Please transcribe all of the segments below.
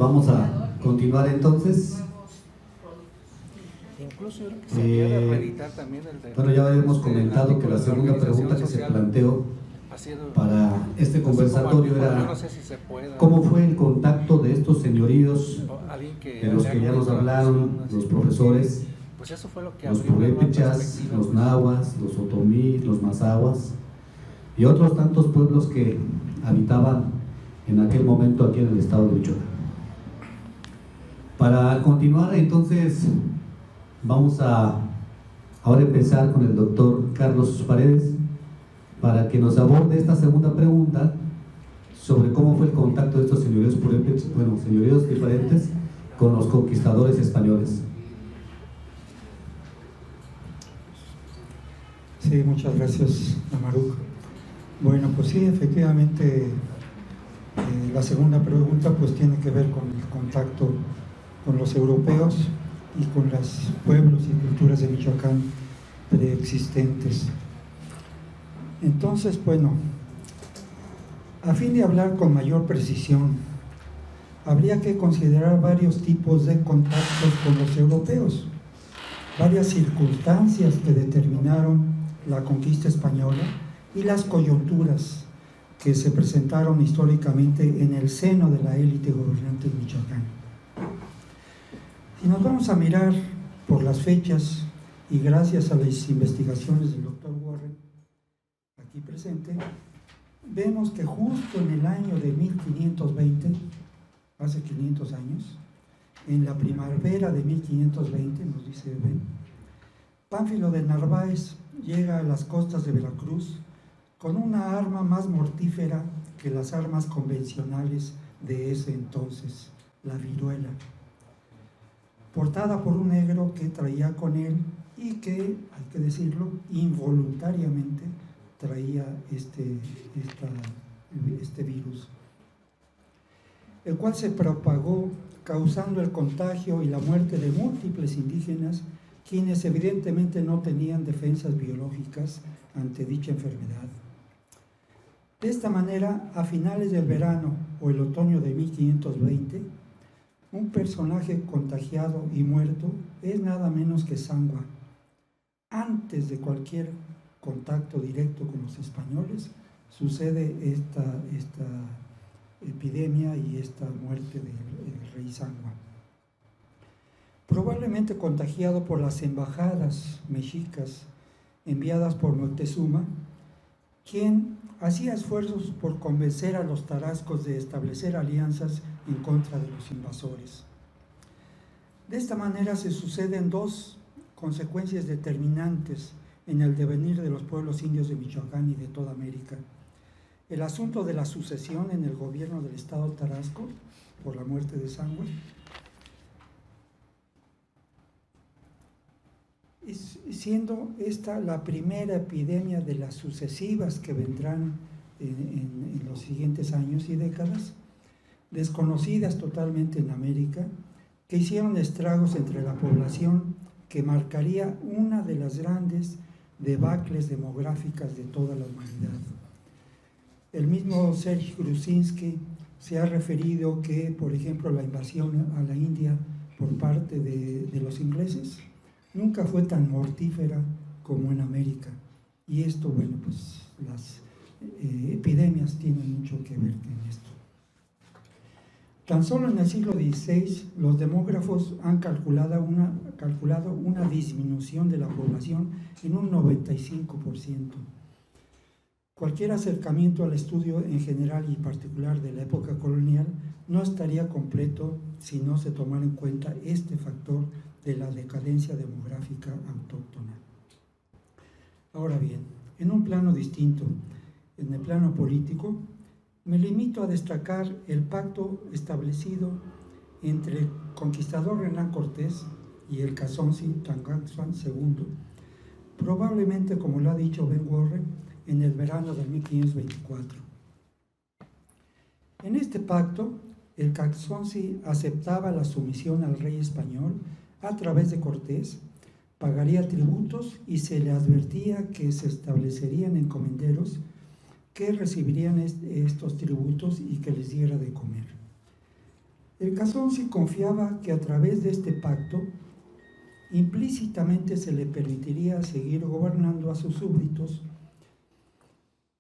vamos a continuar entonces. Incluso se quiere reeditar también el de, bueno, ya habíamos comentado que la segunda pregunta que se planteó para este conversatorio era ¿cómo fue el contacto de estos señoríos de los que ya nos hablaron los profesores, los purépechas, los nahuas, los otomís, los mazahuas y otros tantos pueblos que habitaban en aquel momento aquí en el estado de Michoacán? Para continuar, entonces, vamos a ahora empezar con el doctor Carlos Paredes para que nos aborde esta segunda pregunta sobre cómo fue el contacto de estos señoríos purépechas, bueno, señoríos diferentes con los conquistadores españoles. Sí, muchas gracias, Amaruk. Bueno, pues sí, efectivamente, la segunda pregunta pues tiene que ver con el contacto con los europeos y con los pueblos y culturas de Michoacán preexistentes. Entonces, bueno, a fin de hablar con mayor precisión, habría que considerar varios tipos de contactos con los europeos, varias circunstancias que determinaron la conquista española y las coyunturas que se presentaron históricamente en el seno de la élite gobernante de Michoacán. Si nos vamos a mirar por las fechas y gracias a las investigaciones del doctor Warren, aquí presente, vemos que justo en el año de 1520, hace 500 años, en la primavera de 1520, nos dice Ben, Pánfilo de Narváez llega a las costas de Veracruz con una arma más mortífera que las armas convencionales de ese entonces, la viruela, portada por un negro que traía con él y que, hay que decirlo, involuntariamente traía este virus, el cual se propagó causando el contagio y la muerte de múltiples indígenas, quienes evidentemente no tenían defensas biológicas ante dicha enfermedad. De esta manera, a finales del verano o el otoño de 1520, un personaje contagiado y muerto es nada menos que Sangua. Antes de cualquier contacto directo con los españoles, sucede esta epidemia y esta muerte del rey Sangua. Probablemente contagiado por las embajadas mexicas enviadas por Moctezuma, quien hacía esfuerzos por convencer a los tarascos de establecer alianzas en contra de los invasores. De esta manera se suceden dos consecuencias determinantes en el devenir de los pueblos indios de Michoacán y de toda América. El asunto de la sucesión en el gobierno del estado Tarasco por la muerte de Sangua, siendo esta la primera epidemia de las sucesivas que vendrán en los siguientes años y décadas, desconocidas totalmente en América, que hicieron estragos entre la población, que marcaría una de las grandes debacles demográficas de toda la humanidad. El mismo Serge Gruzinski se ha referido que, por ejemplo, la invasión a la India por parte de los ingleses nunca fue tan mortífera como en América. Y esto, bueno, pues las epidemias tienen mucho que ver con esto. Tan solo en el siglo XVI, los demógrafos han calculado una disminución de la población en un 95%. Cualquier acercamiento al estudio en general y particular de la época colonial no estaría completo si no se tomara en cuenta este factor de la decadencia demográfica autóctona. Ahora bien, en un plano distinto, en el plano político, me limito a destacar el pacto establecido entre el conquistador Hernán Cortés y el Cazonsi Tangaxuan II, probablemente, como lo ha dicho Ben Warren, en el verano de 1524. En este pacto, el Cazonsi aceptaba la sumisión al rey español a través de Cortés, pagaría tributos y se le advertía que se establecerían encomenderos que recibirían estos tributos y que les diera de comer. El Casonzi confiaba que a través de este pacto implícitamente se le permitiría seguir gobernando a sus súbditos,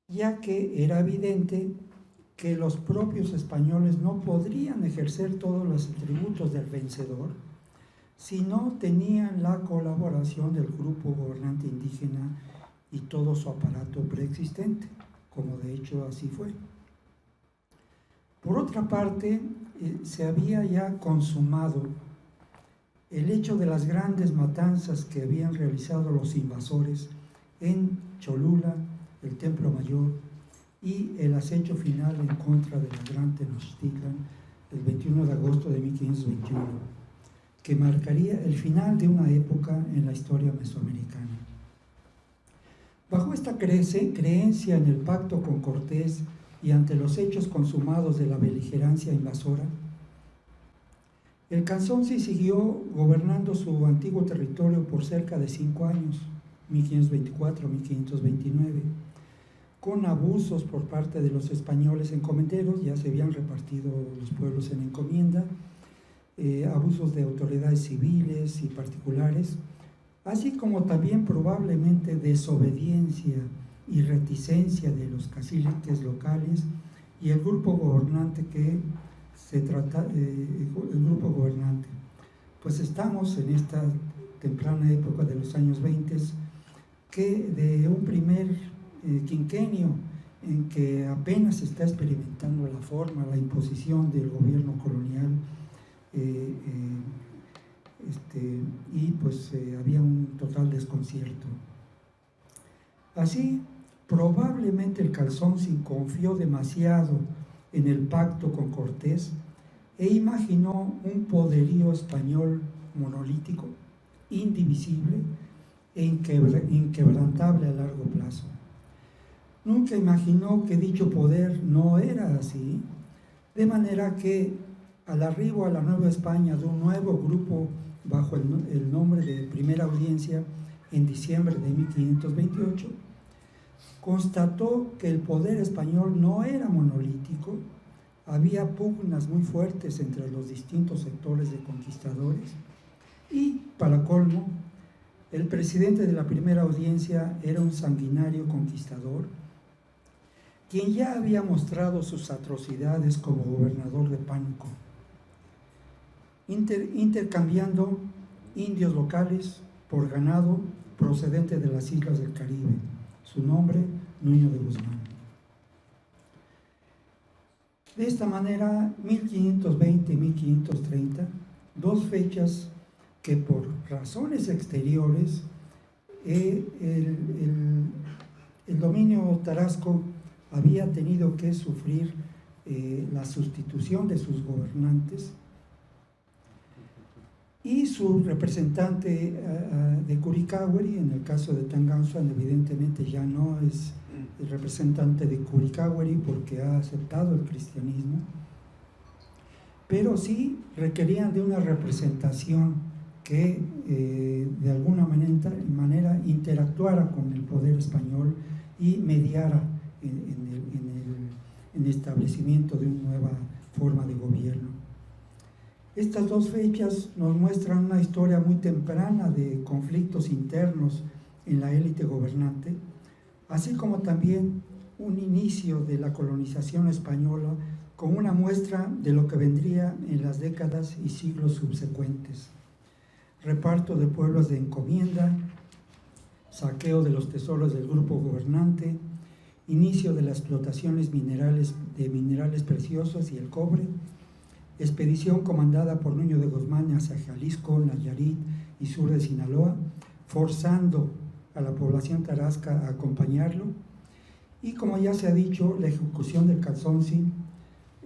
ya que era evidente que los propios españoles no podrían ejercer todos los atributos del vencedor si no tenían la colaboración del grupo gobernante indígena y todo su aparato preexistente, como de hecho así fue. Por otra parte, se había ya consumado el hecho de las grandes matanzas que habían realizado los invasores en Cholula, el Templo Mayor, y el acecho final en contra de la Gran Tenochtitlan el 21 de agosto de 1521, que marcaría el final de una época en la historia mesoamericana. Bajo esta creencia en el pacto con Cortés y ante los hechos consumados de la beligerancia invasora, el Casonzi siguió gobernando su antiguo territorio por cerca de 5 años, 1524-1529, con abusos por parte de los españoles encomenderos. Ya se habían repartido los pueblos en encomienda, abusos de autoridades civiles y particulares, así como también probablemente desobediencia y reticencia de los caciques locales y el grupo gobernante el grupo gobernante. Pues estamos en esta temprana época de los años 20, que de un primer quinquenio en que apenas se está experimentando la forma, la imposición del gobierno colonial, y pues había un total desconcierto. Así, probablemente el Casonzi confió demasiado en el pacto con Cortés e imaginó un poderío español monolítico, indivisible e inquebrantable a largo plazo. Nunca imaginó que dicho poder no era así, de manera que al arribo a la Nueva España de un nuevo grupo bajo el nombre de Primera Audiencia en diciembre de 1528, constató que el poder español no era monolítico, había pugnas muy fuertes entre los distintos sectores de conquistadores y, para colmo, el presidente de la Primera Audiencia era un sanguinario conquistador, quien ya había mostrado sus atrocidades como gobernador de Pánuco, intercambiando indios locales por ganado procedente de las islas del Caribe. Su nombre, Nuño de Guzmán. De esta manera, 1520 y 1530, dos fechas que por razones exteriores el dominio tarasco había tenido que sufrir la sustitución de sus gobernantes, y su representante de Curicahueri, en el caso de Tangamandapio, evidentemente ya no es el representante de Curicahueri porque ha aceptado el cristianismo, pero sí requerían de una representación que de alguna manera interactuara con el poder español y mediara en el establecimiento de una nueva forma de gobierno. Estas dos fechas nos muestran una historia muy temprana de conflictos internos en la élite gobernante, así como también un inicio de la colonización española con una muestra de lo que vendría en las décadas y siglos subsecuentes. Reparto de pueblos de encomienda, saqueo de los tesoros del grupo gobernante, inicio de las explotaciones de minerales preciosos y el cobre, expedición comandada por Nuño de Guzmán hacia Jalisco, Nayarit y sur de Sinaloa, forzando a la población tarasca a acompañarlo, y como ya se ha dicho, la ejecución del Casonzi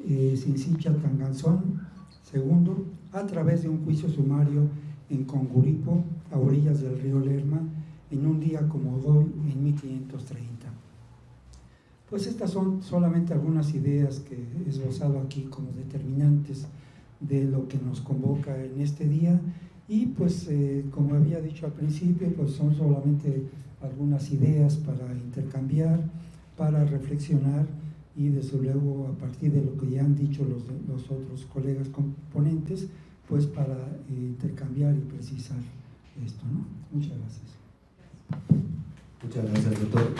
Sinsicha Tanganzón II a través de un juicio sumario en Conguripo, a orillas del río Lerma, en un día como hoy, en 1530. Pues estas son solamente algunas ideas que he esbozado aquí como determinantes de lo que nos convoca en este día, y pues como había dicho al principio, pues son solamente algunas ideas para intercambiar, para reflexionar y desde luego a partir de lo que ya han dicho los otros colegas componentes, pues para intercambiar y precisar esto, ¿no? Muchas gracias. Muchas gracias, doctor.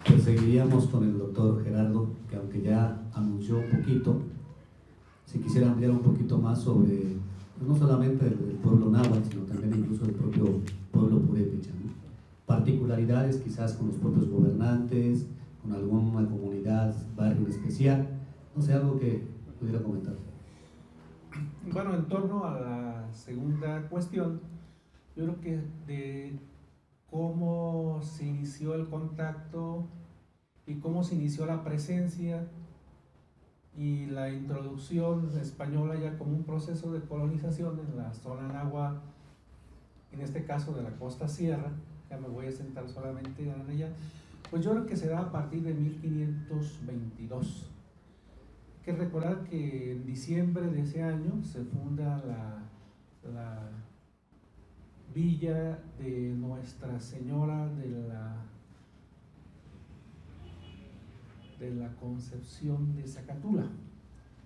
Pues seguiríamos con el doctor Gerardo, que aunque ya anunció un poquito, si quisiera ampliar un poquito más sobre, pues no solamente el pueblo náhuatl, sino también incluso el propio pueblo purépecha, ¿no? Particularidades quizás con los propios gobernantes, con alguna comunidad, barrio en especial, no sé, algo que pudiera comentar. Bueno, en torno a la segunda cuestión, yo creo que de cómo se inició el contacto y cómo se inició la presencia y la introducción española ya como un proceso de colonización en la zona náhuatl, en este caso de la costa sierra, ya me voy a sentar solamente en ella, pues yo creo que se da a partir de 1522. Hay que recordar que en diciembre de ese año se funda la villa de Nuestra Señora de la Concepción de Zacatula,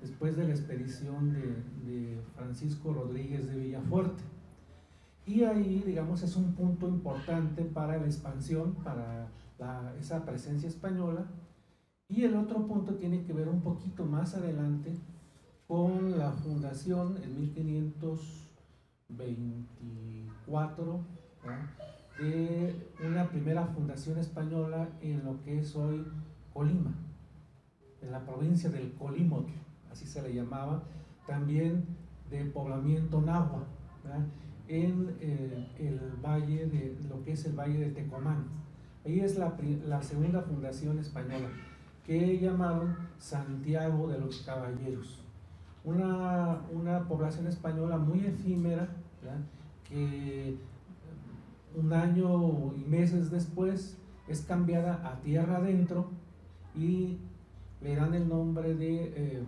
después de la expedición de Francisco Rodríguez de Villafuerte. Y ahí, digamos, es un punto importante para la expansión, para esa presencia española. Y el otro punto tiene que ver un poquito más adelante con la fundación en 1524, ¿verdad?, de una primera fundación española en lo que es hoy Colima, en la provincia del Colímotl, así se le llamaba, también de poblamiento náhuatl, ¿verdad?, en el valle de lo que es el valle de Tecomán. Ahí es la segunda fundación española, que llamaron Santiago de los Caballeros, una población española muy efímera, ¿verdad?, que un año y meses después es cambiada a tierra adentro y le dan el nombre de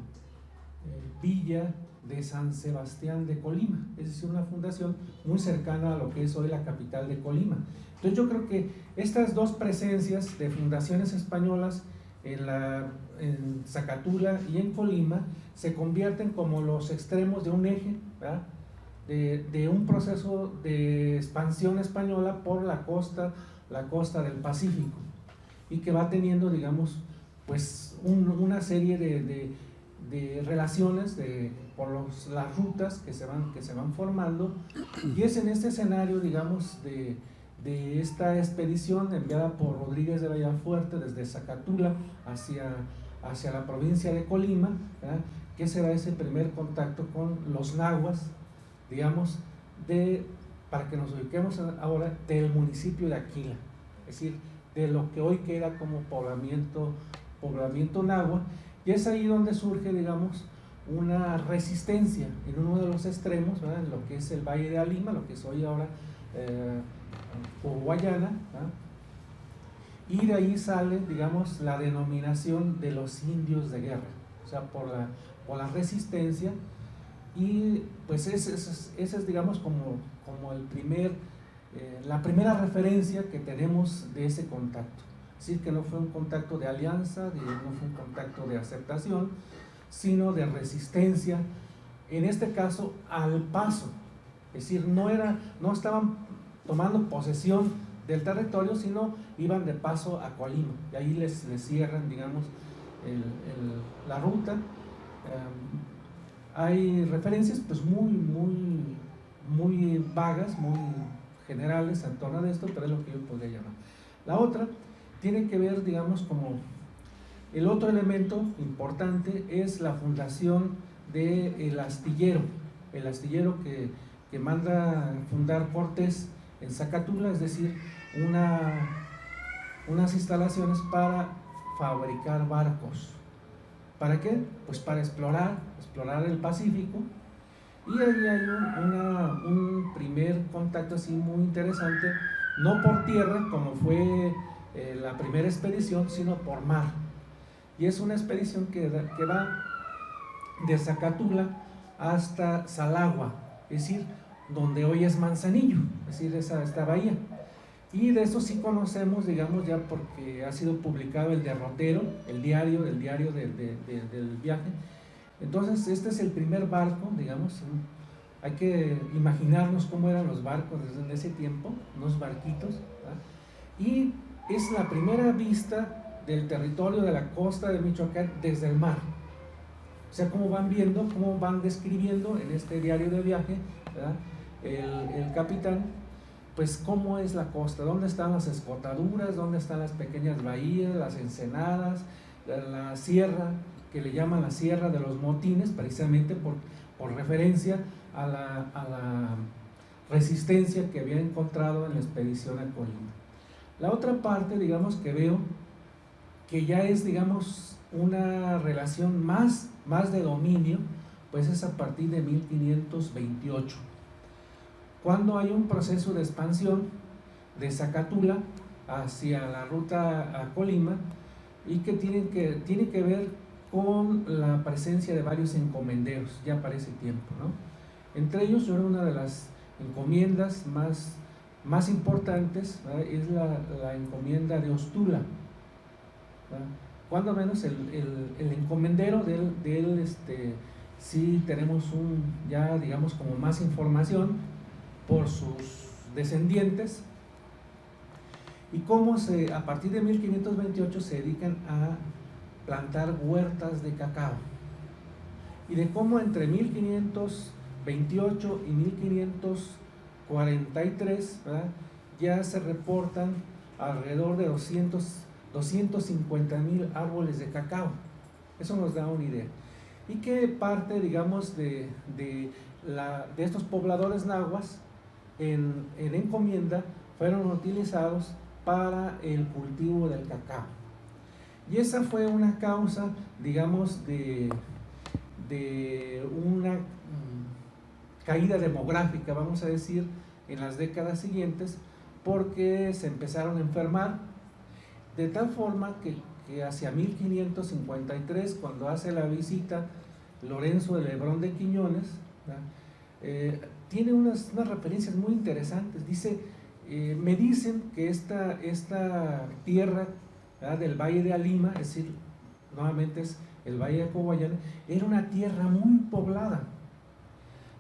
Villa de San Sebastián de Colima, es decir, una fundación muy cercana a lo que es hoy la capital de Colima. Entonces yo creo que estas dos presencias de fundaciones españolas en Zacatula y en Colima se convierten como los extremos de un eje, ¿verdad?, de un proceso de expansión española por la costa del Pacífico, y que va teniendo, digamos, pues una serie de relaciones por las rutas que se van formando, y es en este escenario, digamos, de esta expedición enviada por Rodríguez de Villafuerte desde Zacatula hacia la provincia de Colima, ¿verdad?, que se da ese primer contacto con los nahuas, digamos, para que nos ubiquemos ahora, del municipio de Aquila, es decir, de lo que hoy queda como poblamiento náhuatl, y es ahí donde surge, digamos, una resistencia en uno de los extremos, ¿verdad?, en lo que es el Valle de Alima, lo que es hoy ahora Guayana, ¿verdad?, y de ahí sale, digamos, la denominación de los indios de guerra, o sea, por la resistencia. Y pues ese es, digamos, como la primera referencia que tenemos de ese contacto. Es decir, que no fue un contacto de alianza, no fue un contacto de aceptación, sino de resistencia, en este caso al paso. Es decir, no estaban tomando posesión del territorio, sino iban de paso a Colima, y ahí les cierran, digamos, la ruta. Hay referencias pues muy vagas, muy generales en torno a esto, pero es lo que yo podría llamar. La otra tiene que ver, digamos, como el otro elemento importante es la fundación del astillero, el astillero que manda fundar Cortés en Zacatula, es decir, unas instalaciones para fabricar barcos. ¿Para qué? Pues para explorar el Pacífico, y ahí hay un primer contacto así muy interesante, no por tierra como fue la primera expedición, sino por mar, y es una expedición que va de Zacatula hasta Salagua, es decir, donde hoy es Manzanillo, es decir, esta bahía. Y de eso sí conocemos, digamos, ya porque ha sido publicado el derrotero, el diario del viaje. Entonces, este es el primer barco, digamos. Hay que imaginarnos cómo eran los barcos desde ese tiempo, unos barquitos, ¿verdad? Y es la primera vista del territorio de la costa de Michoacán desde el mar. O sea, cómo van viendo, cómo van describiendo en este diario de viaje, ¿verdad? El capitán, pues cómo es la costa, dónde están las escotaduras, dónde están las pequeñas bahías, las ensenadas, la sierra, que le llaman la Sierra de los Motines, precisamente por referencia a la resistencia que había encontrado en la expedición a Colima. La otra parte, digamos, que veo que ya es, digamos, una relación más de dominio, pues es a partir de 1528, cuando hay un proceso de expansión de Zacatula hacia la ruta a Colima, y que tiene que ver con la presencia de varios encomenderos ya para ese tiempo, ¿no? Entre ellos, yo creo una de las encomiendas más importantes, ¿verdad?, es la encomienda de Ostula, ¿verdad? Cuando menos el encomendero de él sí tenemos ya digamos como más información por sus descendientes, y cómo a partir de 1528 se dedican a plantar huertas de cacao, y de cómo entre 1528 y 1543, ¿verdad?, ya se reportan alrededor de 250,000 árboles de cacao. Eso nos da una idea. Y que parte, digamos, de estos pobladores nahuas en encomienda fueron utilizados para el cultivo del cacao. Y esa fue una causa, digamos, de una caída demográfica, vamos a decir, en las décadas siguientes, porque se empezaron a enfermar, de tal forma que hacia 1553, cuando hace la visita Lorenzo de Lebrón de Quiñones, tiene unas referencias muy interesantes. Dice, me dicen que esta tierra, ¿verdad?, del Valle de Alima, es decir, nuevamente es el Valle de Coguayana, era una tierra muy poblada,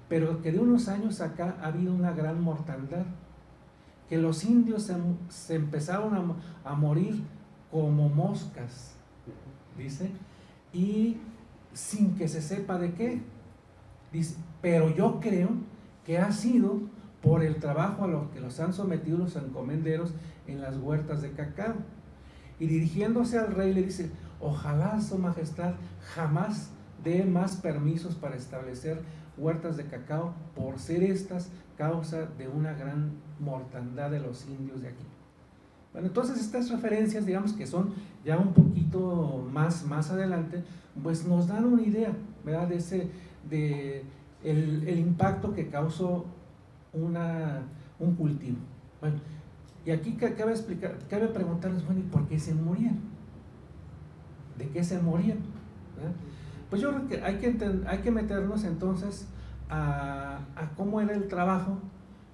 pero que de unos años acá ha habido una gran mortandad, que los indios se empezaron a morir como moscas, dice, y sin que se sepa de qué. Dice, pero yo creo que ha sido por el trabajo a lo que los han sometido los encomenderos en las huertas de cacao. Y dirigiéndose al rey le dice, ojalá su majestad jamás dé más permisos para establecer huertas de cacao, por ser estas causa de una gran mortandad de los indios de aquí. Bueno, entonces estas referencias, digamos, que son ya un poquito más adelante, pues nos dan una idea, ¿verdad?, de el impacto que causó un cultivo. Bueno, y aquí cabe preguntarles, bueno, ¿y por qué se morían? ¿De qué se morían? ¿Verdad? Pues yo creo que hay que meternos entonces a cómo era el trabajo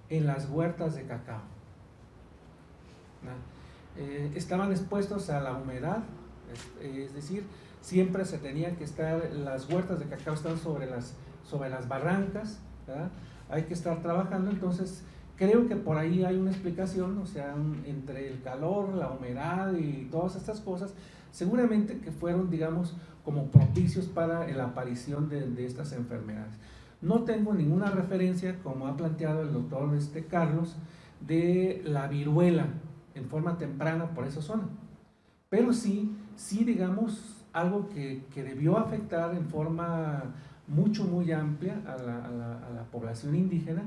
en las huertas de cacao. Estaban expuestos a la humedad, es decir, siempre se tenía que estar, las huertas de cacao están sobre las barrancas, ¿verdad? Hay que estar trabajando. Entonces creo que por ahí hay una explicación, o sea, entre el calor, la humedad y todas estas cosas, seguramente que fueron, digamos, como propicios para la aparición de estas enfermedades. No tengo ninguna referencia, como ha planteado el doctor Carlos, de la viruela en forma temprana por esa zona, pero sí digamos, algo que debió afectar en forma muy amplia a la población indígena,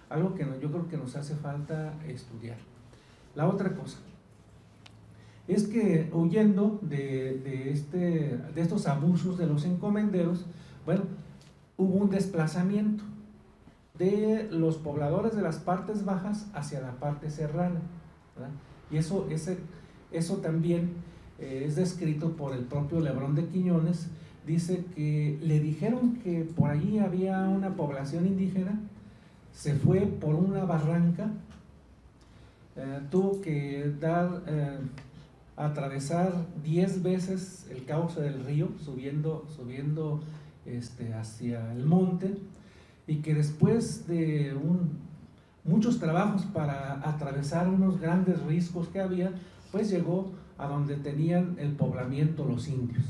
algo que yo creo que nos hace falta estudiar. La otra cosa es que, huyendo de estos abusos de los encomenderos, bueno, hubo un desplazamiento de los pobladores de las partes bajas hacia la parte serrana, ¿verdad? Y eso también es descrito por el propio Lebrón de Quiñones. Dice que le dijeron que por allí había una población indígena, se fue por una barranca tuvo que atravesar 10 veces el cauce del río, subiendo hacia el monte, y que después de muchos trabajos para atravesar unos grandes riscos que había, pues llegó a donde tenían el poblamiento los indios.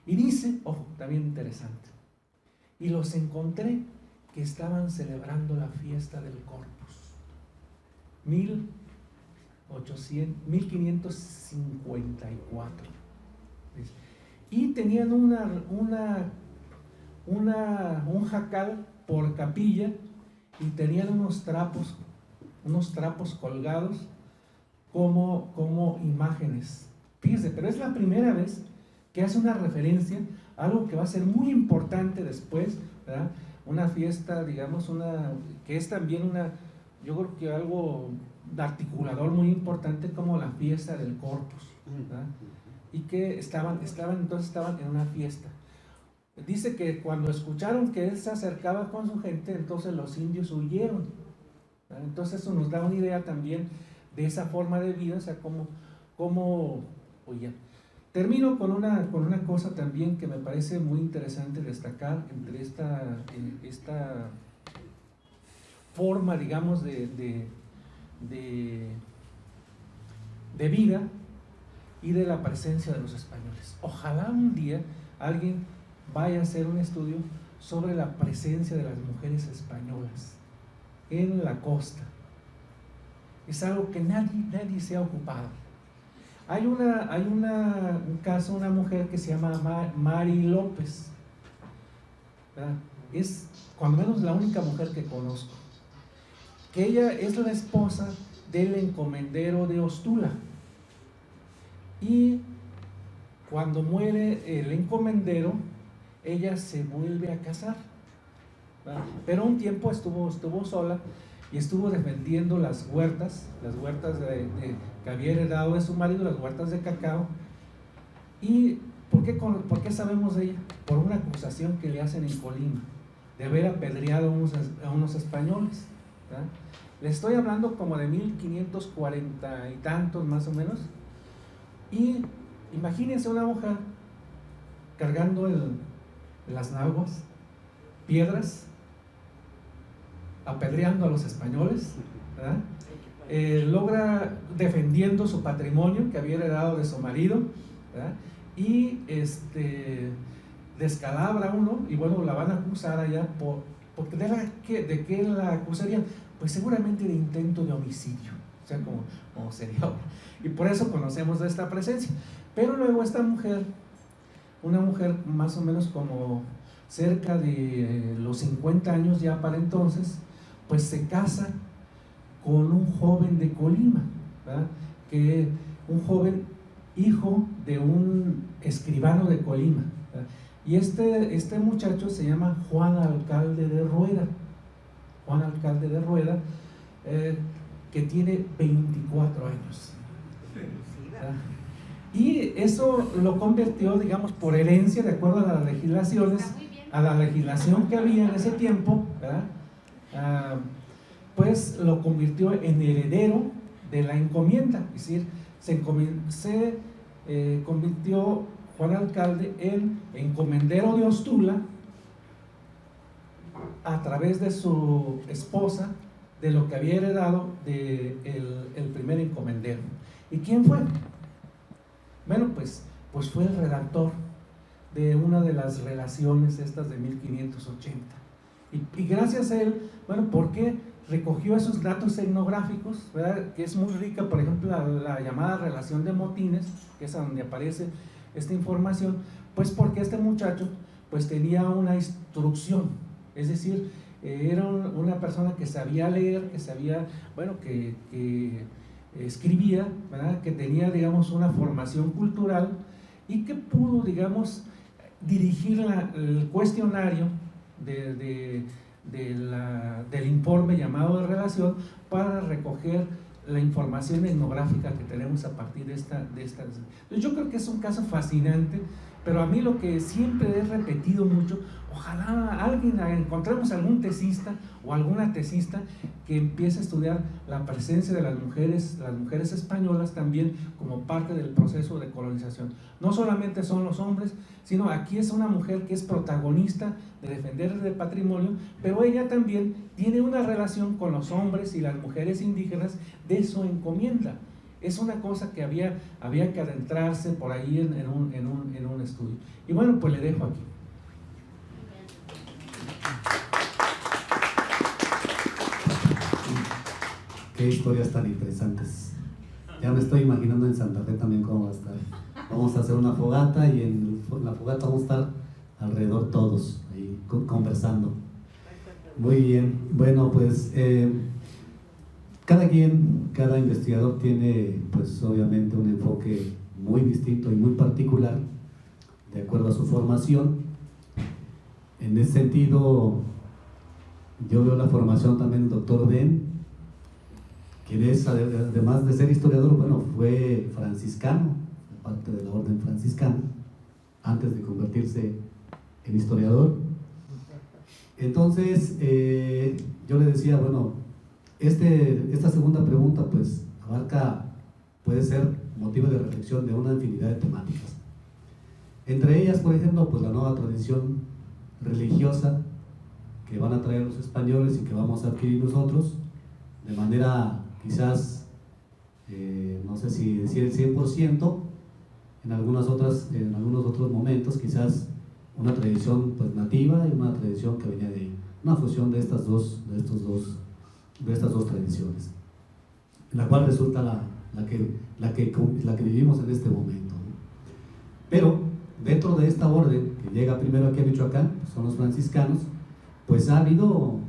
Y dice, ojo, también interesante, y los encontré que estaban celebrando la fiesta del Corpus, 1554, y tenían un jacal por capilla, y tenían unos trapos colgados como imágenes. Fíjese, pero es la primera vez que hace una referencia a algo que va a ser muy importante después, ¿verdad? Una fiesta, digamos, que es también yo creo que algo de articulador muy importante, como la fiesta del Corpus, ¿verdad? Y que estaban en una fiesta. Dice que cuando escucharon que él se acercaba con su gente, entonces los indios huyeron, ¿verdad? Entonces eso nos da una idea también de esa forma de vida, o sea, cómo huían. Termino con una cosa también que me parece muy interesante destacar entre esta forma, digamos, de vida y de la presencia de los españoles. Ojalá un día alguien vaya a hacer un estudio sobre la presencia de las mujeres españolas en la costa. Es algo que nadie se ha ocupado. Hay un caso, una mujer que se llama Mari López, ¿verdad? Es cuando menos la única mujer que conozco, que ella es la esposa del encomendero de Ostula, y cuando muere el encomendero, ella se vuelve a casar, ¿verdad? Pero un tiempo estuvo sola y estuvo defendiendo las huertas que había heredado de su marido, las huertas de cacao. ¿Y por qué sabemos de ella? Por una acusación que le hacen en Colima, de haber apedreado a unos españoles, ¿verdad? Le estoy hablando como de 1540 y tantos más o menos. Y imagínense una mujer cargando las naguas, piedras, apedreando a los españoles, ¿verdad? Logra defendiendo su patrimonio que había heredado de su marido, ¿verdad? Y descalabra uno, y bueno, la van a acusar allá porque ¿de qué la acusarían? Pues seguramente de intento de homicidio, o sea, como sería ahora. Y por eso conocemos de esta presencia. Pero luego esta mujer, una mujer más o menos como cerca de los 50 años ya para entonces, pues se casa con un joven de Colima, ¿verdad? Un joven hijo de un escribano de Colima, ¿verdad? Y este muchacho se llama Juan Alcalde de Rueda, que tiene 24 años, ¿verdad? Y eso lo convirtió, digamos, por herencia, de acuerdo a las legislaciones, a la legislación que había en ese tiempo, ¿verdad? Pues lo convirtió en heredero de la encomienda, es decir, se convirtió Juan Alcalde en encomendero de Ostula a través de su esposa, de lo que había heredado del primer encomendero. ¿Y quién fue? Bueno, pues fue el redactor de una de las relaciones estas de 1580. Y gracias a él, bueno, porque recogió esos datos etnográficos, ¿verdad? Que es muy rica, por ejemplo, la llamada relación de motines, que es donde aparece esta información, pues porque este muchacho pues tenía una instrucción, es decir, era una persona que sabía leer, que sabía, bueno, que escribía, ¿verdad? Que tenía, digamos, una formación cultural, y que pudo, digamos, dirigir el cuestionario del informe llamado de relación para recoger la información etnográfica que tenemos a partir de esta. Entonces yo creo que es un caso fascinante Pero a mí lo que siempre he repetido mucho, ojalá encontremos algún tesista o alguna tesista que empiece a estudiar la presencia de las mujeres españolas también como parte del proceso de colonización. No solamente son los hombres, sino aquí es una mujer que es protagonista de defender el patrimonio, pero ella también tiene una relación con los hombres y las mujeres indígenas de su encomienda. Es una cosa que había que adentrarse por ahí en un estudio. Y bueno, pues le dejo aquí. Qué historias tan interesantes. Ya me estoy imaginando en Santa Fe también cómo va a estar. Vamos a hacer una fogata y en la fogata vamos a estar alrededor todos, ahí conversando. Muy bien. Bueno, pues cada investigador tiene pues obviamente un enfoque muy distinto y muy particular de acuerdo a su formación. En ese sentido, yo veo la formación también del doctor Ben, que es, además de ser historiador, bueno, fue franciscano, parte de la orden franciscana, antes de convertirse en historiador. Entonces, yo le decía, bueno, esta segunda pregunta pues puede ser motivo de reflexión de una infinidad de temáticas. Entre ellas, por ejemplo, pues la nueva tradición religiosa que van a traer los españoles y que vamos a adquirir nosotros, de manera quizás, no sé si decir el 100%, en algunos otros momentos quizás una tradición pues nativa y una tradición que venía de ahí, una fusión de estas dos tradiciones, en la cual resulta la que vivimos en este momento, ¿no? Pero dentro de esta orden que llega primero aquí a Michoacán, son los franciscanos, pues ha habido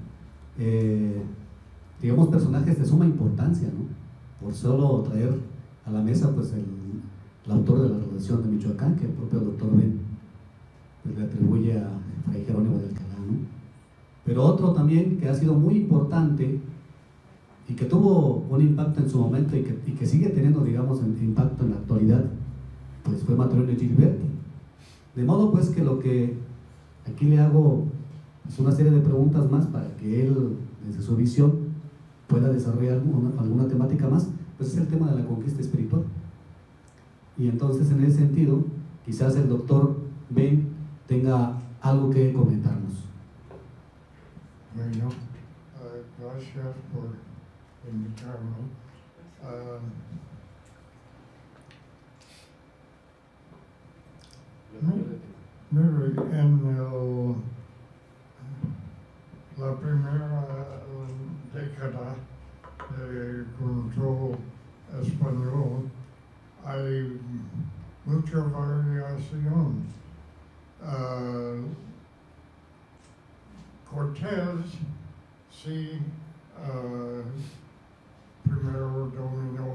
digamos personajes de suma importancia, ¿no? Por solo traer a la mesa pues el autor de la Revolución de Michoacán, que el propio doctor Ben pues, le atribuye a Fray Jerónimo de Alcalá, ¿no? Pero otro también que ha sido muy importante y que tuvo un impacto en su momento y que sigue teniendo, digamos, impacto en la actualidad, pues fue Matteone Giliberti. De modo pues que lo que aquí le hago es una serie de preguntas más para que él, desde su visión, pueda desarrollar alguna temática más, pues es el tema de la conquista espiritual. Y entonces, en ese sentido, quizás el doctor Ben tenga algo que comentarnos. Bueno, gracias por invitarme. Mire, en la primera década de control español hay mucha variación. Cortés sí primero dominó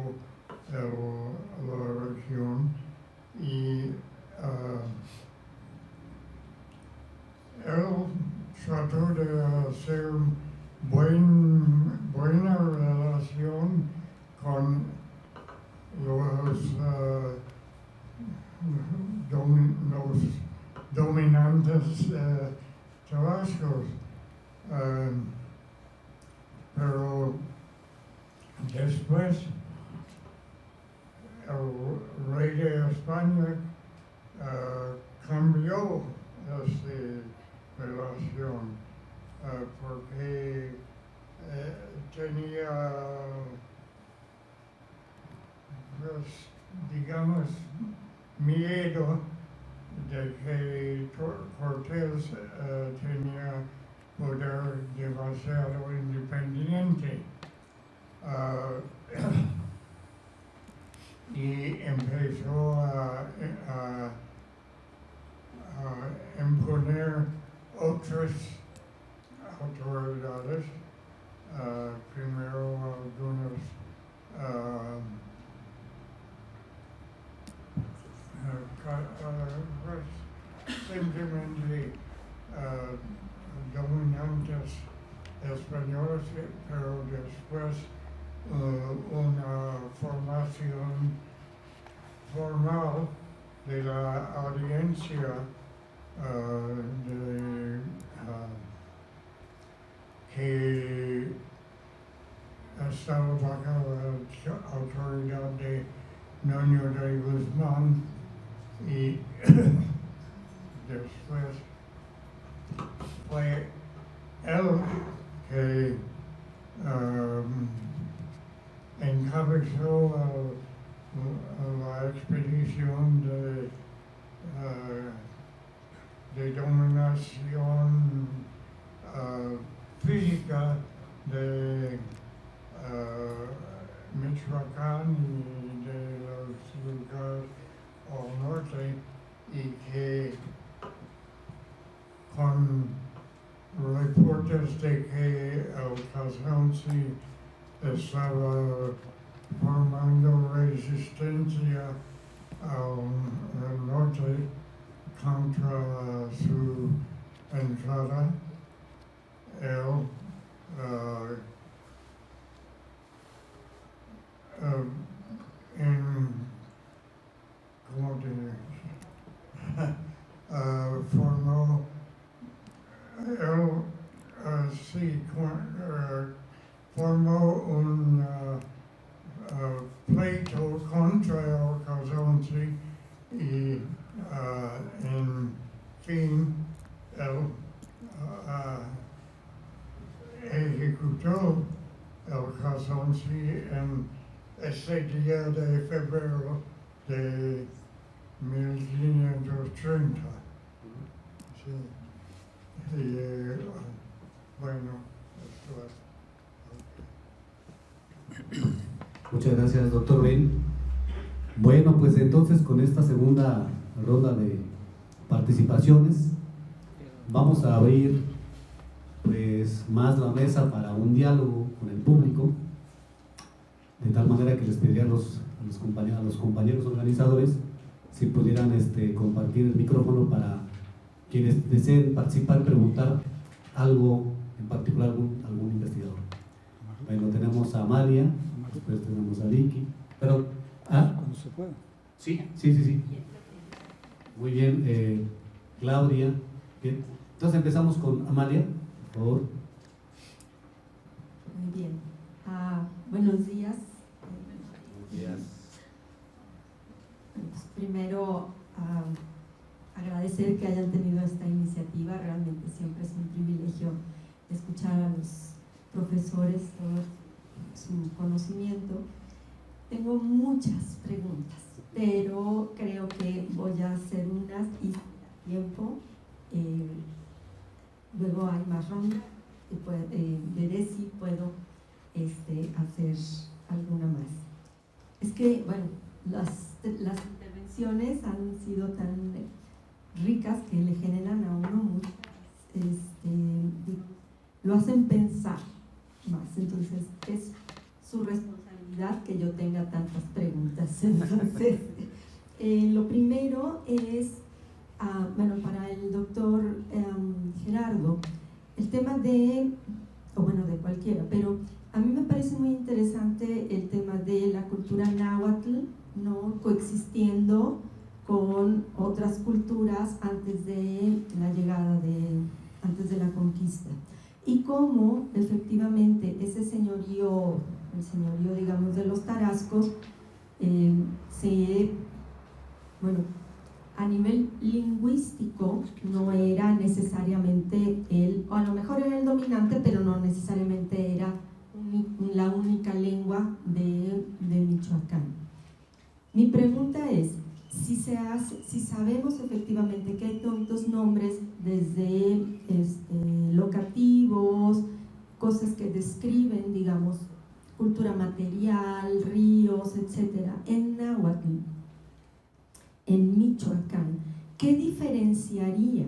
la región y él trató de hacer buena relación con los dominantes tabascos, pero después el rey de España cambió esta relación porque tenía, pues, digamos, miedo de que Cortés tenía poder demasiado independiente y empezó a imponer otras autoridades, primero algunos simplemente dominantes españoles, pero después una formación formal de la audiencia que estaba bajo la autoridad de Nuño de Guzmán y después fue él que encabezó la expedición de dominación física de Michoacán y de los lugares al norte, y que con reportes de que el Calzonsi estaba formando resistencia al norte contra su entrada, él formó, formó un pleito contra el Calzonsi y en fin él ejecutó el Calzonsi en ese día de febrero de 1530. Sí. Y bueno, esto es. Muchas gracias, doctor Ben. Bueno, pues entonces con esta segunda ronda de participaciones vamos a abrir pues más la mesa para un diálogo con el público, de tal manera que les pediría a los compañeros organizadores si pudieran compartir el micrófono para quienes deseen participar, preguntar algo en particular, algún investigador. Bueno, tenemos a Amalia, después tenemos a Vicky, pero cuando se pueda. Sí. Muy bien, Claudia. Bien. Entonces empezamos con Amalia, por favor. Muy bien. Buenos días. Buenos días. Pues primero, agradecer que hayan tenido esta iniciativa. Realmente siempre es un privilegio escuchar a los profesores, todo su conocimiento. Tengo muchas preguntas, pero creo que voy a hacer unas y tiempo. Luego hay más rondas y veré si puedo hacer alguna más. Es que, bueno, las intervenciones han sido tan ricas que le generan a uno muchas, lo hacen pensar más. Entonces, es su responsabilidad que yo tenga tantas preguntas. Entonces, lo primero es, para el doctor Gerardo, el tema de cualquiera, pero a mí me parece muy interesante el tema de la cultura náhuatl, ¿no?, coexistiendo con otras culturas antes de la llegada antes de la conquista, y cómo efectivamente ese señorío, el señorío, digamos, de los tarascos, a nivel lingüístico no era necesariamente o a lo mejor era el dominante, pero no necesariamente era la única lengua de Michoacán. Mi pregunta es, si sabemos efectivamente que hay tantos nombres, desde locativos, cosas que describen, digamos, cultura material, ríos, etcétera, en náhuatl, en Michoacán, ¿qué diferenciaría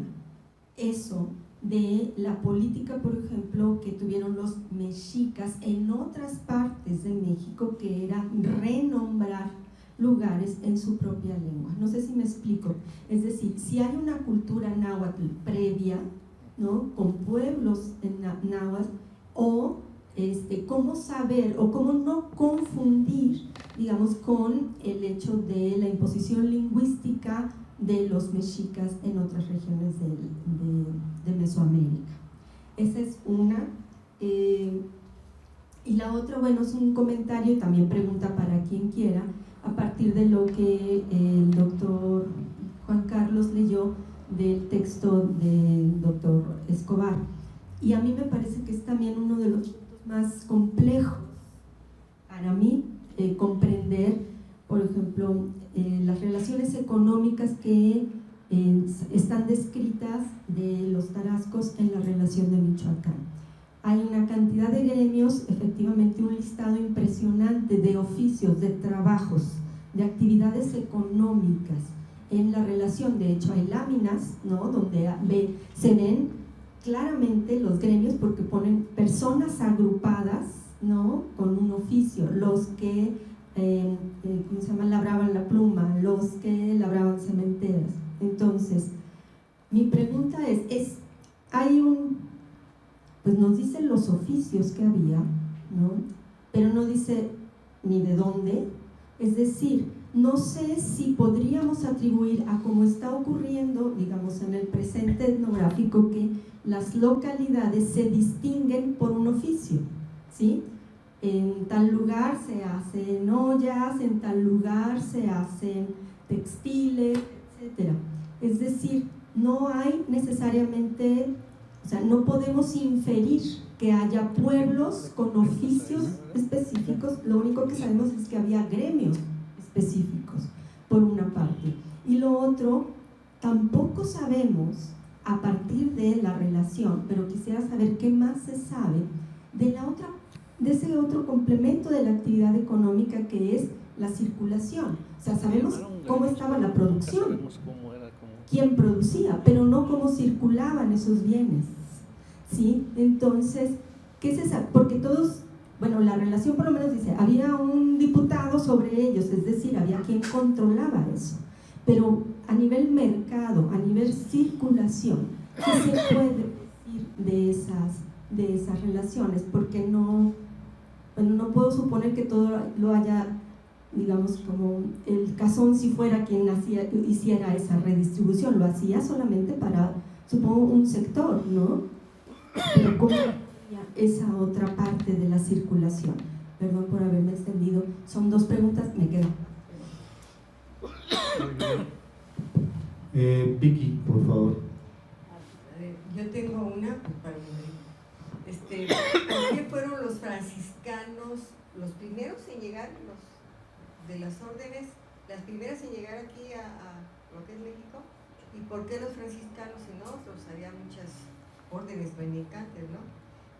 eso de la política, por ejemplo, que tuvieron los mexicas en otras partes de México, que era renombrar lugares en su propia lengua? No sé si me explico. Es decir, si hay una cultura náhuatl previa, ¿no?, con pueblos en náhuatl, o cómo saber o cómo no confundir, digamos, con el hecho de la imposición lingüística de los mexicas en otras regiones de Mesoamérica. Esa es una. Y la otra, bueno, es un comentario y también pregunta para quien quiera, a partir de lo que el doctor Juan Carlos leyó del texto del doctor Escobar. Y a mí me parece que es también uno de los puntos más complejos para mí, comprender, por ejemplo, las relaciones económicas que están descritas de los tarascos en la relación de Michoacán. Hay una cantidad de gremios, efectivamente un listado impresionante de oficios, de trabajos, de actividades económicas en la relación. De hecho hay láminas, ¿no?, donde se ven claramente los gremios porque ponen personas agrupadas, ¿no?, con un oficio, los que ¿cómo se llama?, labraban la pluma, los que labraban cementeras. Entonces, mi pregunta es hay pues nos dicen los oficios que había, ¿no?, pero no dice ni de dónde. Es decir, no sé si podríamos atribuir a cómo está ocurriendo, digamos, en el presente etnográfico, que las localidades se distinguen por un oficio, ¿sí? En tal lugar se hacen ollas, en tal lugar se hacen textiles, etc. Es decir, no hay necesariamente, o sea, no podemos inferir que haya pueblos con oficios específicos. Lo único que sabemos es que había gremios específicos, por una parte. Y lo otro, tampoco sabemos, a partir de la relación, pero quisiera saber qué más se sabe de ese otro complemento de la actividad económica, que es la circulación. O sea, sabemos cómo estaba la producción, quién producía, pero no cómo circulaban esos bienes, ¿sí? Entonces, ¿qué es esa? Porque todos, bueno, la relación por lo menos dice, había un diputado sobre ellos, es decir, había quien controlaba eso. Pero a nivel mercado, a nivel circulación, ¿qué se puede decir de esas relaciones? Porque no puedo suponer que todo lo haya, digamos, como el Cazón, si fuera quien hiciera esa redistribución, lo hacía solamente para, supongo, un sector, ¿no? Pero ¿cómo sería esa otra parte de la circulación? Perdón por haberme extendido, son dos preguntas, me quedo. Vicky, por favor. Yo tengo una, pues, para ¿por qué fueron los franciscanos los primeros en llegar, de las órdenes, las primeras en llegar aquí a lo que es México? ¿Y por qué los franciscanos y no otros? Había muchas órdenes mendicantes, ¿no?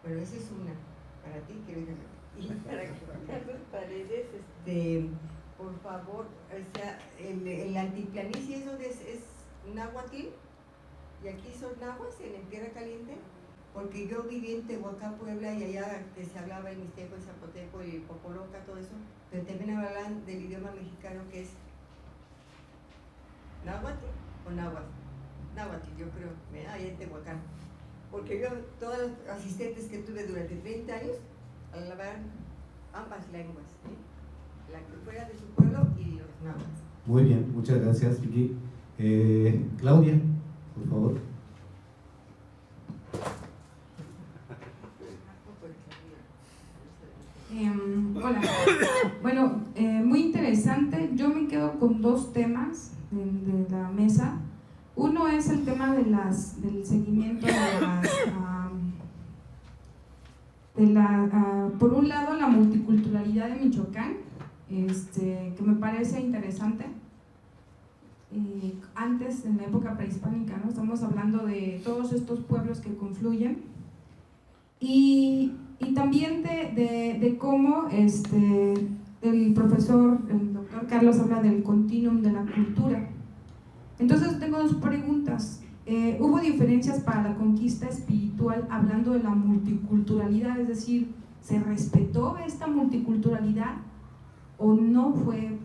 Bueno, esa es una, para ti, querida. Y para Carlos Paredes, por favor, o sea, el altiplanicie es donde es náhuatl, y aquí son nahuas en Tierra Caliente, porque yo viví en Tehuacán, Puebla, y allá que se hablaba el mixteco, el zapoteco, el popoloca, todo eso, pero también hablan del idioma mexicano, que es náhuatl o náhuatl. Náhuatl, yo creo, allá en Tehuacán, porque yo, todas las asistentes que tuve durante 30 años, hablaban ambas lenguas, la que fuera de su pueblo y los náhuatl. Muy bien, muchas gracias, Vicky. Claudia, por favor. Hola. Bueno, muy interesante. Yo me quedo con dos temas de la mesa. Uno es el tema del seguimiento por un lado, la multiculturalidad de Michoacán, que me parece interesante. Antes, en la época prehispánica, ¿no? Estamos hablando de todos estos pueblos que confluyen, y también de cómo el doctor Carlos habla del continuum de la cultura. Entonces tengo dos preguntas. ¿Hubo diferencias para la conquista espiritual hablando de la multiculturalidad? Es decir, ¿se respetó esta multiculturalidad o no fue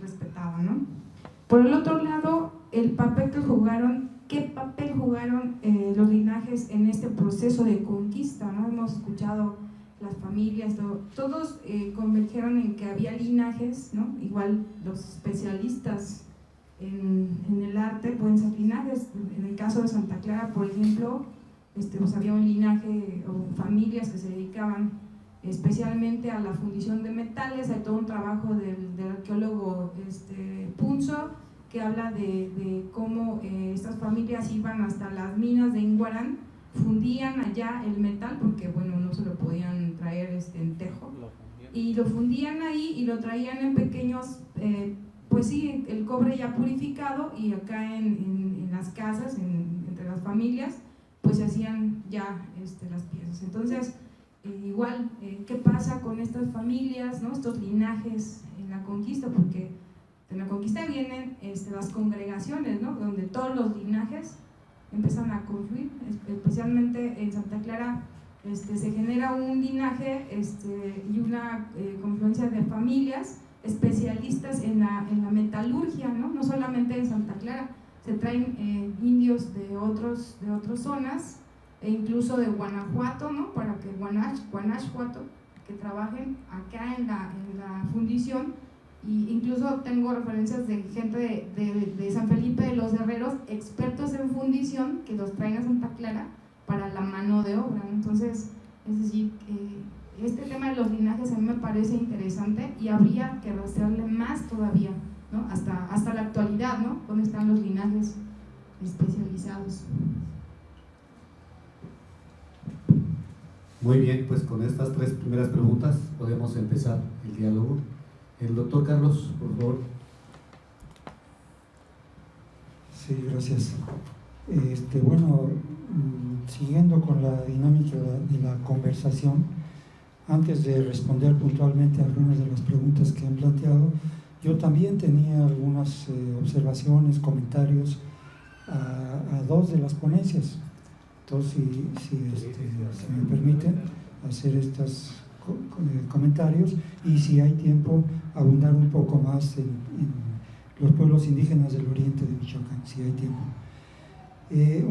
respetada, ¿no? Por el otro lado, el papel que jugaron, ¿qué papel jugaron los linajes en este proceso de conquista, ¿no? Hemos escuchado las familias, todos convergieron en que había linajes, ¿no? Igual los especialistas en el arte pueden ser linajes. En el caso de Santa Clara, por ejemplo, pues había un linaje o familias que se dedicaban especialmente a la fundición de metales. Hay todo un trabajo del arqueólogo Punzo, que habla de cómo estas familias iban hasta las minas de Inguarán, fundían allá el metal, porque bueno, no se lo podían traer en tejo, y lo fundían ahí y lo traían en pequeños, pues sí, el cobre ya purificado, y acá en las casas, entre las familias, pues se hacían ya las piezas. Entonces, igual, ¿qué pasa con estas familias, ¿no? Estos linajes en la conquista? Porque en la conquista vienen las congregaciones, ¿no? Donde todos los linajes empiezan a confluir, especialmente en Santa Clara. Se genera un linaje y una confluencia de familias especialistas en la metalurgia, ¿no? No solamente en Santa Clara, se traen indios de otras zonas, e incluso de Guanajuato, ¿no? Para que Guanajuato, que trabajen acá en la fundición. Y incluso tengo referencias de gente de San Felipe de los Herreros, expertos en fundición, que los traen a Santa Clara para la mano de obra. Entonces, es decir, este tema de los linajes a mí me parece interesante, y habría que rastrearle más todavía, ¿no? Hasta la actualidad, ¿no? ¿Dónde están los linajes especializados? Muy bien, pues con estas 3 primeras preguntas podemos empezar el diálogo. El doctor Carlos, por favor. Sí, gracias. Bueno, siguiendo con la dinámica de la conversación, antes de responder puntualmente a algunas de las preguntas que han planteado, yo también tenía algunas observaciones, comentarios a 2 de las ponencias. Entonces, si me permiten hacer estos comentarios, y si hay tiempo, abundar un poco más en los pueblos indígenas del oriente de Michoacán, si hay tiempo.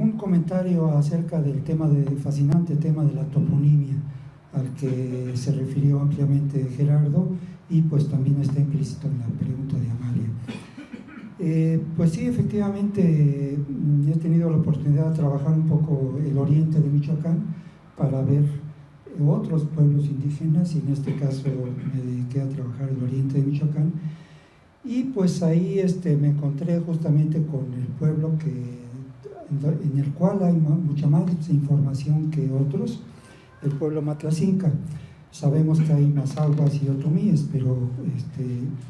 Un comentario acerca del fascinante tema de la toponimia, al que se refirió ampliamente Gerardo, y pues también está implícito en la pregunta de Amalia. Pues sí, efectivamente, he tenido la oportunidad de trabajar un poco el oriente de Michoacán para ver otros pueblos indígenas, y en este caso me dediqué a trabajar el oriente de Michoacán, y pues ahí me encontré justamente con el pueblo en el cual hay mucha más información que otros, el pueblo Matlacinca. Sabemos que hay Mazahuas y otomíes, pero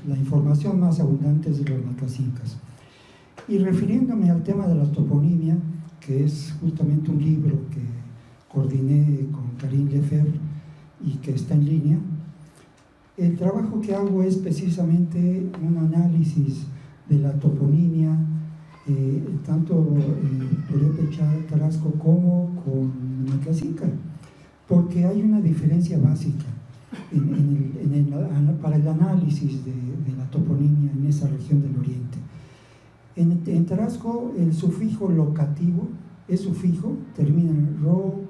la información más abundante es de los Matlacincas. Y refiriéndome al tema de la toponimia, que es justamente un libro que coordiné con Karim Lefebvre y que está en línea, el trabajo que hago es precisamente un análisis de la toponimia, tanto purépecha, tarasco, como con Matlacinca, porque hay una diferencia básica para el análisis de la toponimia en esa región del oriente. En tarasco, el sufijo locativo es sufijo, termina en ro,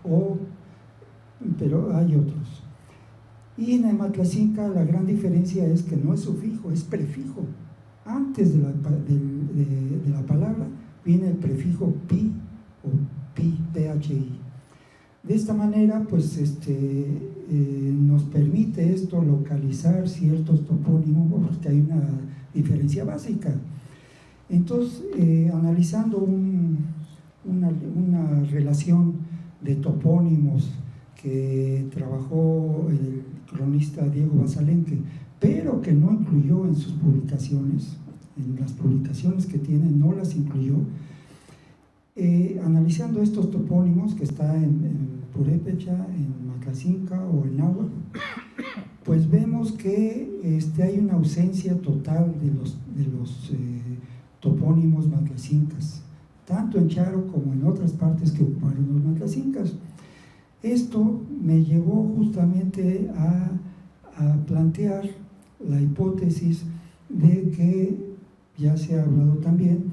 o, pero hay otros. Y en el Matlacinca la gran diferencia es que no es sufijo, es prefijo. Antes de la palabra viene el prefijo pi o pi, phi. De esta manera, pues nos permite esto localizar ciertos topónimos, porque hay una diferencia básica. Entonces, analizando una relación de topónimos que trabajó el cronista Diego Basalenque, pero que no incluyó en sus publicaciones, en las publicaciones que tiene no las incluyó. Analizando estos topónimos que está en purépecha, en Matlacinca o en náhuatl, pues vemos que hay una ausencia total de los topónimos matlacincas, tanto en Charo como en otras partes que ocuparon los matlacincas. Esto me llevó justamente a plantear la hipótesis de que, ya se ha hablado también,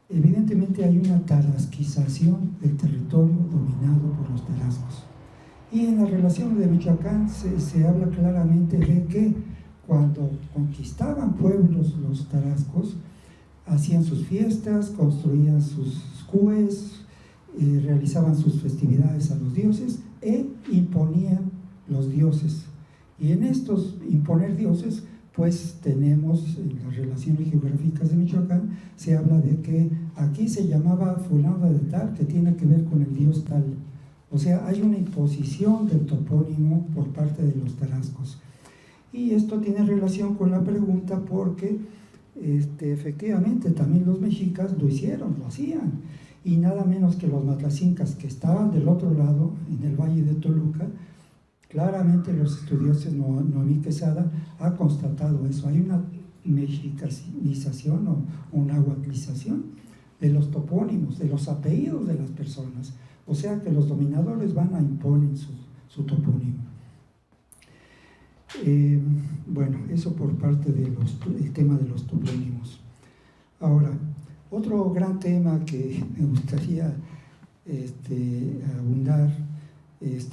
evidentemente hay una tarasquización del territorio dominado por los tarascos. Y en la relación de Michoacán se habla claramente de que cuando conquistaban pueblos los tarascos, hacían sus fiestas, construían sus cues, realizaban sus festividades a los dioses e imponían los dioses. Y en estos imponer dioses, pues tenemos en las relaciones geográficas de Michoacán, se habla de que aquí se llamaba fulano de tal, que tiene que ver con el dios tal. O sea, hay una imposición del topónimo por parte de los tarascos. Y esto tiene relación con la pregunta porque efectivamente también los mexicas lo hicieron, lo hacían. Y nada menos que los matlacincas que estaban del otro lado, en el valle de Toluca, claramente los estudiosos, Noemí Quesada, ha constatado eso. Hay una mexicanización o una nahuatlización de los topónimos, de los apellidos de las personas. O sea que los dominadores van a imponer su topónimo. Bueno, eso por parte del tema de los topónimos. Ahora, otro gran tema que me gustaría abundar,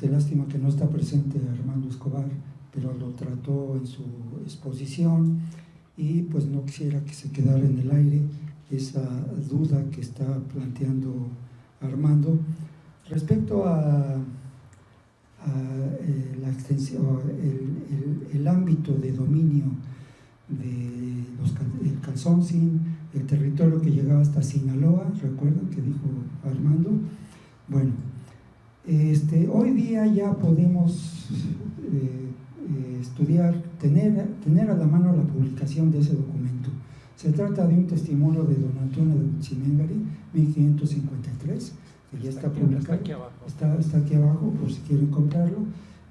lástima que no está presente Armando Escobar, pero lo trató en su exposición y pues no quisiera que se quedara en el aire esa duda que está planteando Armando respecto a la extensión, el ámbito de dominio del Calzoncin, el territorio que llegaba hasta Sinaloa. ¿Recuerdan que dijo Armando? Bueno, hoy día ya podemos estudiar, tener a la mano la publicación de ese documento. Se trata de un testimonio de don Antonio de Huitziméngari, 1553, que ya está publicado. Está aquí abajo, por si quieren comprarlo.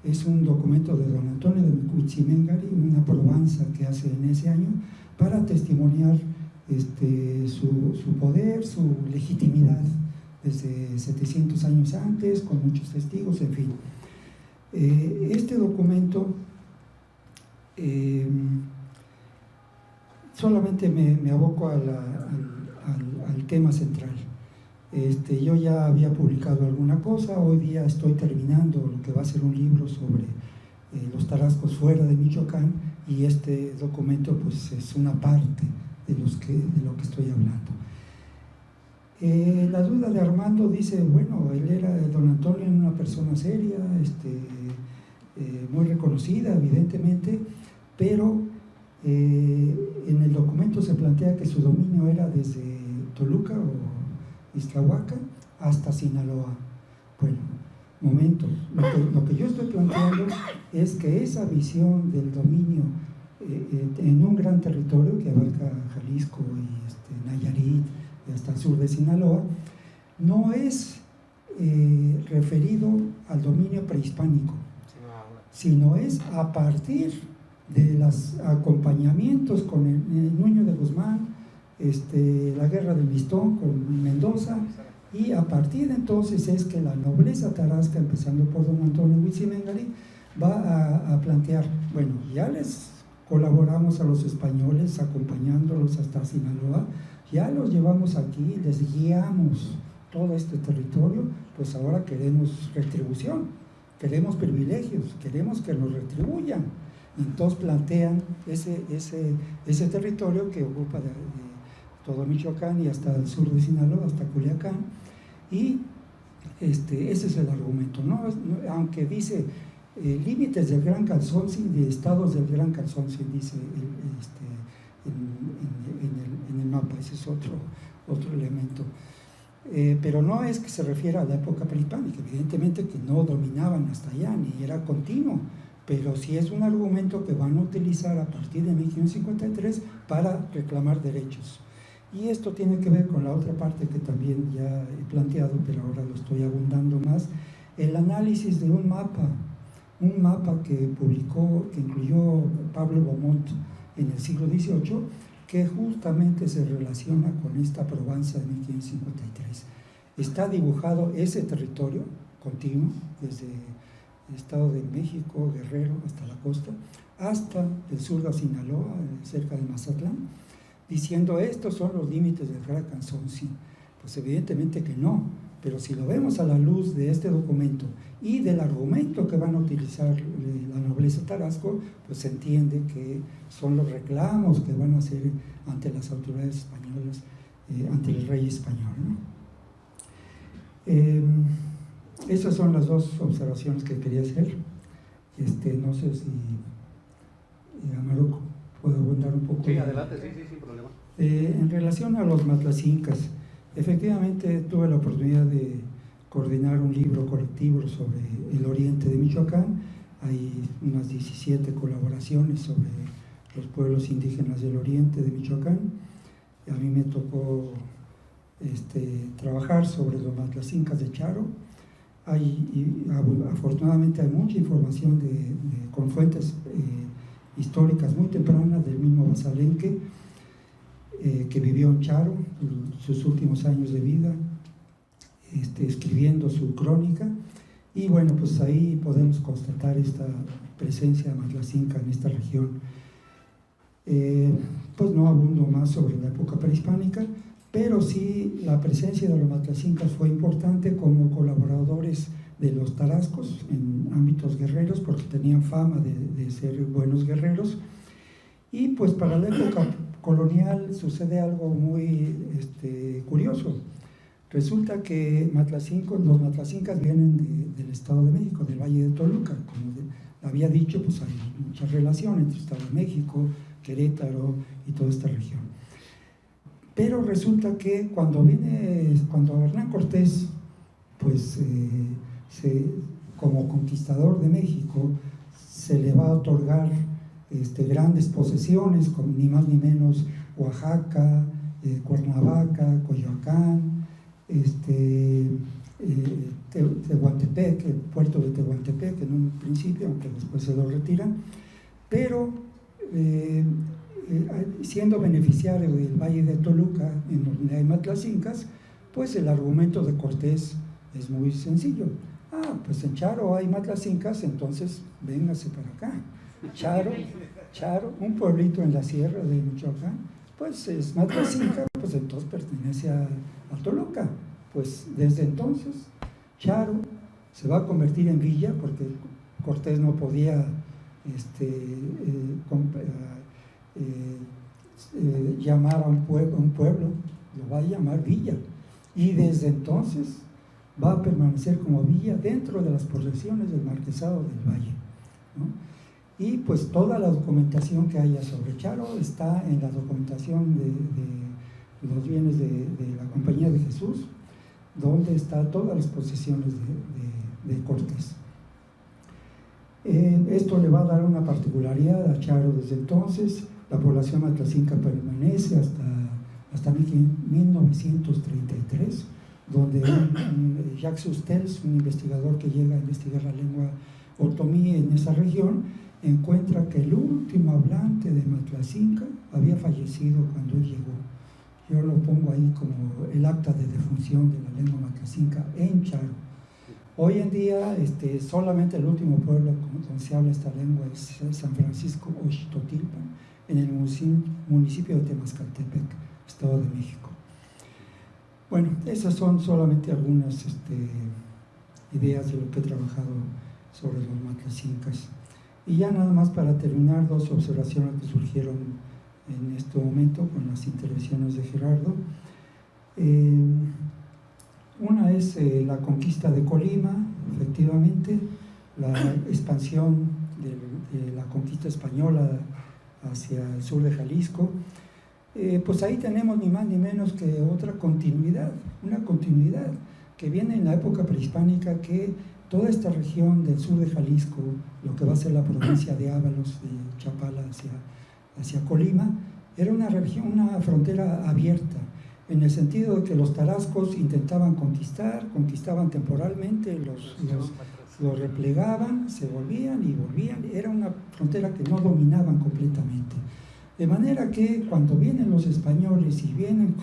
Es un documento de don Antonio de Huitziméngari, una probanza que hace en ese año para testimoniar su poder, su legitimidad desde 700 años antes, con muchos testigos, en fin. Este documento solamente me aboco al tema central. Yo ya había publicado alguna cosa, hoy día estoy terminando lo que va a ser un libro sobre los tarascos fuera de Michoacán, y este documento pues es una parte de lo que estoy hablando. La duda de Armando dice, bueno, don Antonio era una persona seria, muy reconocida evidentemente, pero en el documento se plantea que su dominio era desde Toluca o Iztahuaca hasta Sinaloa. Bueno, momento, lo que yo estoy planteando es que esa visión del dominio en un gran territorio que abarca Jalisco y Nayarit y hasta el sur de Sinaloa, no es referido al dominio prehispánico, sino es a partir de los acompañamientos con el Nuño de Guzmán, la guerra del Mistón con Mendoza, y a partir de entonces es que la nobleza tarasca, empezando por don Antonio Huitziméngari, va a plantear, bueno, ya les colaboramos a los españoles acompañándolos hasta Sinaloa, ya los llevamos aquí, les guiamos todo este territorio, pues ahora queremos retribución, queremos privilegios, queremos que nos retribuyan. Entonces plantean ese territorio que ocupa de todo Michoacán y hasta el sur de Sinaloa, hasta Culiacán, y ese es el argumento, ¿no? Aunque dice límites del Gran Calzoncin, de estados del Gran Calzoncin, dice en el mapa, ese es otro elemento. Pero no es que se refiera a la época prehispánica, evidentemente que no dominaban hasta allá, ni era continuo, pero sí es un argumento que van a utilizar a partir de 1553 para reclamar derechos. Y esto tiene que ver con la otra parte que también ya he planteado, pero ahora lo estoy abundando más, el análisis de un mapa que incluyó Pablo Beaumont en el siglo XVIII, que justamente se relaciona con esta probanza de 1553. Está dibujado ese territorio continuo, desde el Estado de México, Guerrero, hasta la costa, hasta el sur de Sinaloa, cerca de Mazatlán, diciendo estos son los límites del Gran Calzoncin. Pues evidentemente que no. pero si lo vemos a la luz de este documento y del argumento que van a utilizar la nobleza tarasco, pues se entiende que son los reclamos que van a hacer ante las autoridades españolas, ante el rey español, ¿no? Esas son las dos observaciones que quería hacer. No sé si Amaro puede abundar un poco. Sí, adelante, sí, sin problema. En relación a los matlacincas, efectivamente tuve la oportunidad de coordinar un libro colectivo sobre el oriente de Michoacán. Hay unas 17 colaboraciones sobre los pueblos indígenas del oriente de Michoacán. A mí me tocó trabajar sobre los matlacincas de Charo. Afortunadamente hay mucha información con fuentes históricas muy tempranas del mismo Basalenque, que vivió en Charo sus últimos años de vida, escribiendo su crónica, y bueno, pues ahí podemos constatar esta presencia matlacinca en esta región. Pues no abundo más sobre la época prehispánica, pero sí la presencia de los matlacincas fue importante como colaboradores de los tarascos en ámbitos guerreros, porque tenían fama de ser buenos guerreros. Y pues para la época colonial sucede algo muy curioso. Resulta que los matlacincas vienen del Estado de México, del Valle de Toluca. Como había dicho, pues hay mucha relación entre el Estado de México, Querétaro y toda esta región. Pero resulta que cuando Hernán Cortés, pues como conquistador de México, se le va a otorgar grandes posesiones, como ni más ni menos Oaxaca, Cuernavaca, Coyoacán, Tehuantepec, el puerto de Tehuantepec en un principio, aunque después se lo retiran, pero siendo beneficiario del Valle de Toluca, en donde hay matlacincas, pues el argumento de Cortés es muy sencillo. Pues en Charo hay matlacincas, entonces véngase para acá. Charo, un pueblito en la sierra de Michoacán, pues es matlacinca, pues entonces pertenece a Toluca. Pues desde entonces Charo se va a convertir en villa, porque Cortés no podía llamar a un pueblo, lo va a llamar villa, y desde entonces va a permanecer como villa dentro de las posesiones del Marquesado del Valle, ¿no? Y pues toda la documentación que haya sobre Charo está en la documentación de los bienes de la Compañía de Jesús, donde están todas las posesiones de Cortés. Esto le va a dar una particularidad a Charo desde entonces. La población matlacinca permanece hasta 1933, donde Jacques Sustels, un investigador que llega a investigar la lengua otomí en esa región, encuentra que el último hablante de matlacinca había fallecido cuando él llegó. Yo lo pongo ahí como el acta de defunción de la lengua matlacinca en Charo. Hoy en día solamente el último pueblo donde se habla esta lengua es San Francisco Oxtotilpan, en el municipio de Temascaltepec, Estado de México. Bueno, esas son solamente algunas ideas de lo que he trabajado sobre los matlacincas. Y ya nada más para terminar, dos observaciones que surgieron en este momento con las intervenciones de Gerardo. Una es la conquista de Colima, efectivamente, la expansión de la conquista española hacia el sur de Jalisco. Pues ahí tenemos ni más ni menos que otra continuidad, una continuidad que viene en la época prehispánica, que toda esta región del sur de Jalisco, lo que va a ser la provincia de Ábalos, de Chapala hacia Colima, era una frontera abierta, en el sentido de que los tarascos intentaban conquistaban temporalmente, los replegaban, se volvían y volvían. Era una frontera que no dominaban completamente. De manera que cuando vienen los españoles y vienen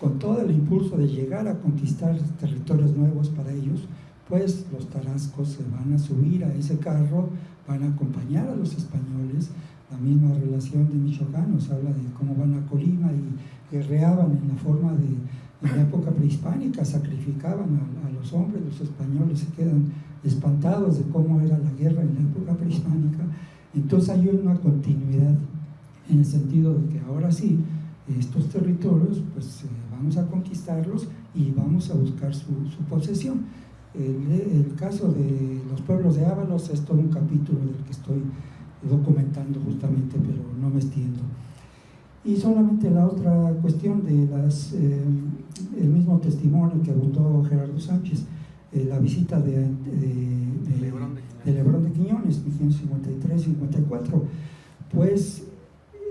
con todo el impulso de llegar a conquistar territorios nuevos para ellos, pues los tarascos se van a subir a ese carro, van a acompañar a los españoles. La misma relación de Michoacán nos habla de cómo van a Colima y guerreaban en la forma En la época prehispánica sacrificaban a los hombres, los españoles se quedan espantados de cómo era la guerra en la época prehispánica. Entonces hay una continuidad en el sentido de que ahora sí, estos territorios, pues vamos a conquistarlos y vamos a buscar su posesión. El caso de los pueblos de Ábalos es todo un capítulo del que estoy documentando justamente, pero no me extiendo. Y solamente la otra cuestión de el mismo testimonio que abundó Gerardo Sánchez, la visita de Lebrón de Quiñones, 1553-54, pues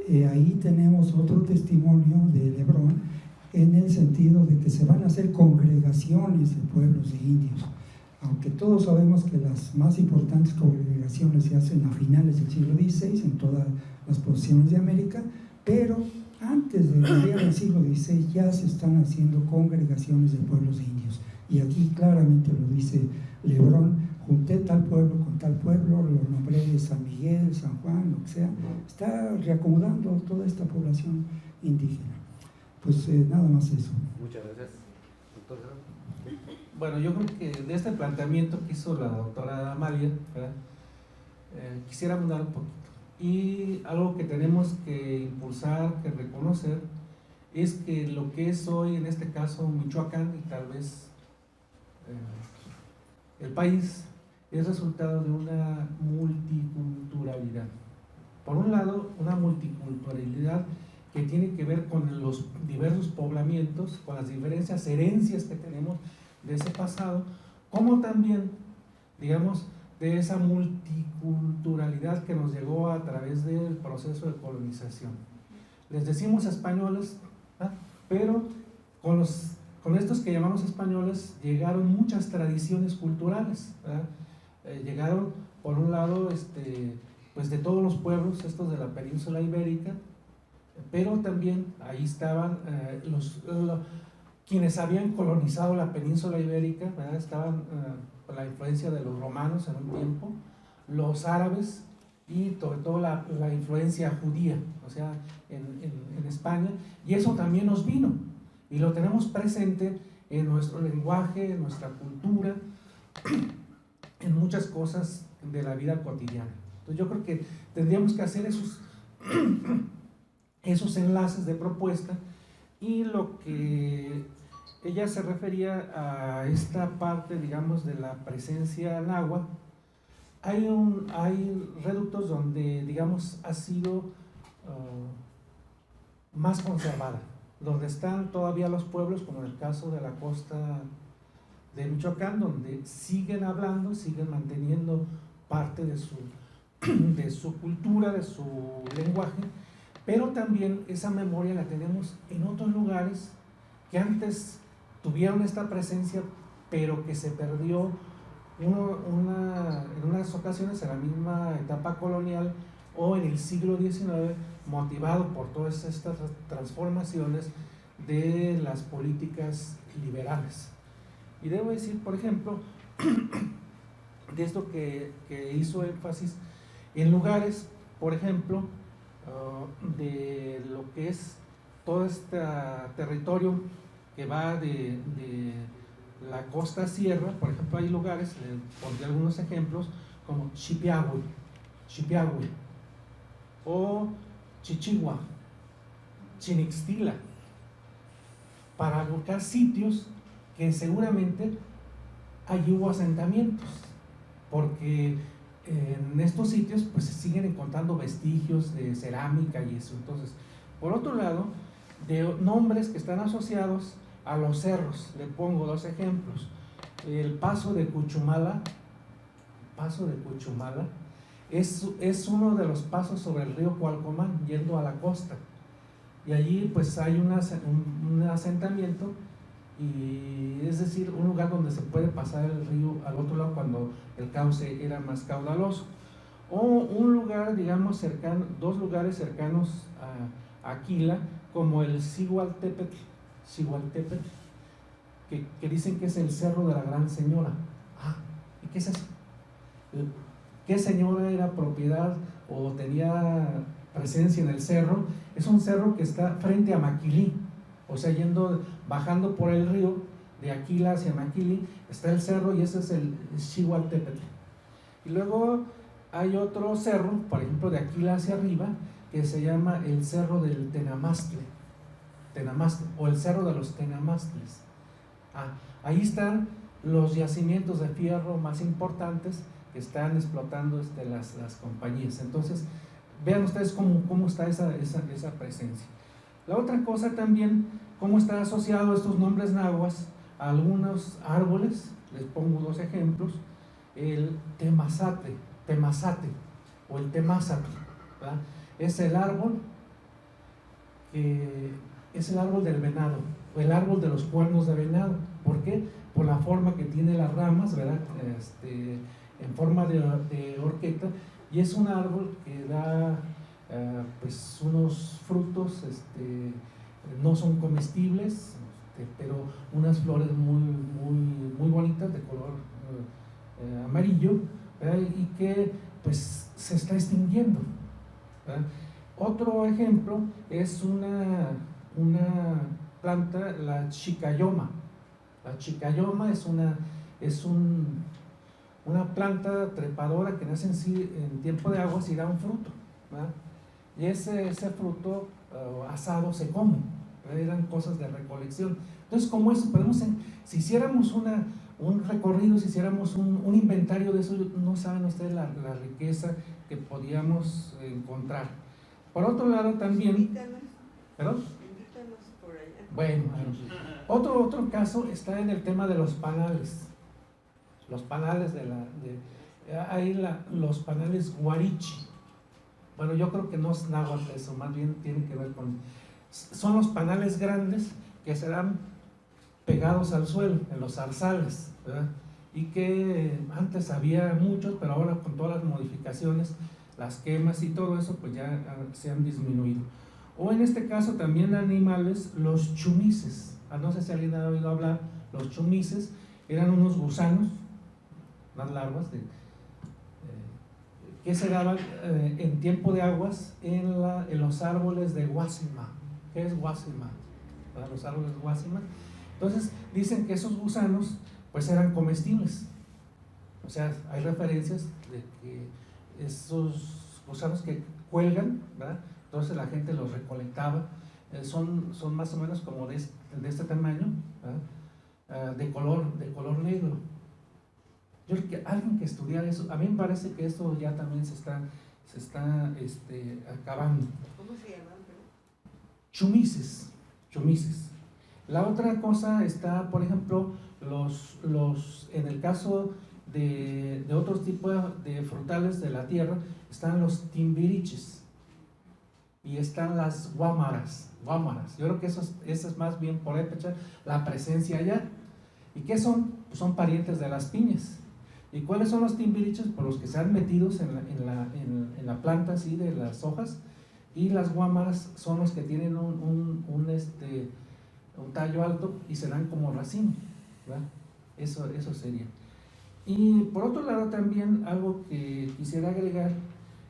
ahí tenemos otro testimonio de Lebrón en el sentido de que se van a hacer congregaciones de pueblos de indios, aunque todos sabemos que las más importantes congregaciones se hacen a finales del siglo XVI en todas las posiciones de América, pero antes de llegar al siglo XVI ya se están haciendo congregaciones de pueblos de indios, y aquí claramente lo dice Lebrón: junté tal pueblo con tal pueblo, lo nombré San Miguel, San Juan, lo que sea. Está reacomodando toda esta población indígena. Pues nada más eso. Muchas gracias, doctor. Bueno, yo creo que de este planteamiento que hizo la doctora Amalia, quisiera abundar un poquito. Y algo que tenemos que impulsar, que reconocer, es que lo que es hoy, en este caso Michoacán y tal vez el país, es resultado de una multiculturalidad. Por un lado, una multiculturalidad que tiene que ver con los diversos poblamientos, con las diferentes herencias que tenemos de ese pasado, como también, digamos, de esa multiculturalidad que nos llegó a través del proceso de colonización. Les decimos españoles, pero con estos que llamamos españoles llegaron muchas tradiciones culturales, llegaron, por un lado, pues de todos los pueblos estos de la península ibérica, pero también ahí estaban quienes habían colonizado la península ibérica, estaban por la influencia de los romanos en un tiempo, los árabes y sobre todo la influencia judía, o sea, en España, y eso también nos vino, y lo tenemos presente en nuestro lenguaje, en nuestra cultura, en muchas cosas de la vida cotidiana. Entonces yo creo que tendríamos que hacer esos enlaces de propuesta, y lo que ella se refería a esta parte, digamos, de la presencia náhuatl. Hay reductos donde, digamos, ha sido más conservada, donde están todavía los pueblos, como en el caso de la costa de Michoacán, donde siguen hablando, siguen manteniendo parte de su cultura, de su lenguaje, pero también esa memoria la tenemos en otros lugares que antes tuvieron esta presencia, pero que se perdió en unas ocasiones en la misma etapa colonial o en el siglo XIX, motivado por todas estas transformaciones de las políticas liberales. Y debo decir, por ejemplo, de esto que hizo énfasis en lugares, por ejemplo, de lo que es todo este territorio que va de la costa sierra. Por ejemplo, hay lugares, les pondré algunos ejemplos, como Xipiahue o Chichigua, Chinixtila, para buscar sitios que seguramente allí hubo asentamientos, porque en estos sitios pues se siguen encontrando vestigios de cerámica y eso. Entonces, por otro lado, de nombres que están asociados a los cerros, le pongo dos ejemplos. El Paso de Cuchumala es uno de los pasos sobre el río Cualcomán, yendo a la costa, y allí pues hay un asentamiento, y es decir, un lugar donde se puede pasar el río al otro lado cuando el cauce era más caudaloso, o un lugar, digamos, cercano, dos lugares cercanos a Aquila, como el Cigualtépetl, que dicen que es el Cerro de la Gran Señora. ¿Y qué es eso? ¿Qué señora era propiedad o tenía presencia en el cerro? Es un cerro que está frente a Maquilí. O sea, bajando por el río de Aquila hacia Maquili, está el cerro y ese es el Xihualtépetl. Y luego hay otro cerro, por ejemplo, de Aquila hacia arriba, que se llama el Cerro del Tenamastle, o el Cerro de los Tenamastles. Ahí están los yacimientos de fierro más importantes que están explotando las compañías. Entonces, vean ustedes cómo está esa presencia. La otra cosa también, cómo está asociado estos nombres náhuatl a algunos árboles. Les pongo 2 ejemplos. El temazate o el temazatl, ¿verdad? Es el árbol del venado, o el árbol de los cuernos de venado. ¿Por qué? Por la forma que tiene las ramas, ¿verdad? En forma de horqueta, y es un árbol que da pues unos frutos, no son comestibles, pero unas flores muy bonitas de color amarillo, ¿verdad? Y que pues se está extinguiendo, ¿verdad? Otro ejemplo es una planta, la chicayoma. La chicayoma es una planta trepadora que nace en tiempo de aguas y da un fruto, ¿verdad? Y ese fruto asado se come, ¿verdad? Eran cosas de recolección. Entonces, como eso, si hiciéramos un recorrido, si hiciéramos un inventario de eso, no saben ustedes la riqueza que podíamos encontrar. Por otro lado también... Invítanos. ¿Perdón? Invítanos por allá. Bueno, otro caso está en el tema de los panales. Los panales los panales Guarichi. Bueno, yo creo que no es náhuatl eso, más bien tiene que ver con... Son los panales grandes que serán pegados al suelo, en los zarzales, ¿verdad? Y que antes había muchos, pero ahora con todas las modificaciones, las quemas y todo eso, pues ya se han disminuido. O en este caso también animales, los chumices. No sé si alguien ha oído hablar, los chumices eran unos gusanos, unas larvas que se daban en tiempo de aguas en los árboles de Guasima. ¿Qué es Guasima? Los árboles de Guasima. Entonces dicen que esos gusanos pues eran comestibles. O sea, hay referencias de que esos gusanos que cuelgan, ¿verdad? Entonces la gente los recolectaba. Son más o menos como de este tamaño, ¿verdad? De color negro. Yo creo que alguien que estudiara eso, a mí me parece que esto ya también se está acabando. ¿Cómo se llaman? Chumices. La otra cosa está, por ejemplo, en el caso de otros tipos de frutales de la tierra, están los timbiriches y están las guámaras. Yo creo que eso es más bien por época la presencia allá. ¿Y qué son? Pues son parientes de las piñas. ¿Y cuáles son los timbiriches? Pues los que se han metidos en la planta así de las hojas, y las guámaras son los que tienen un tallo alto y se dan como racimo, ¿verdad? Eso sería. Y por otro lado también algo que quisiera agregar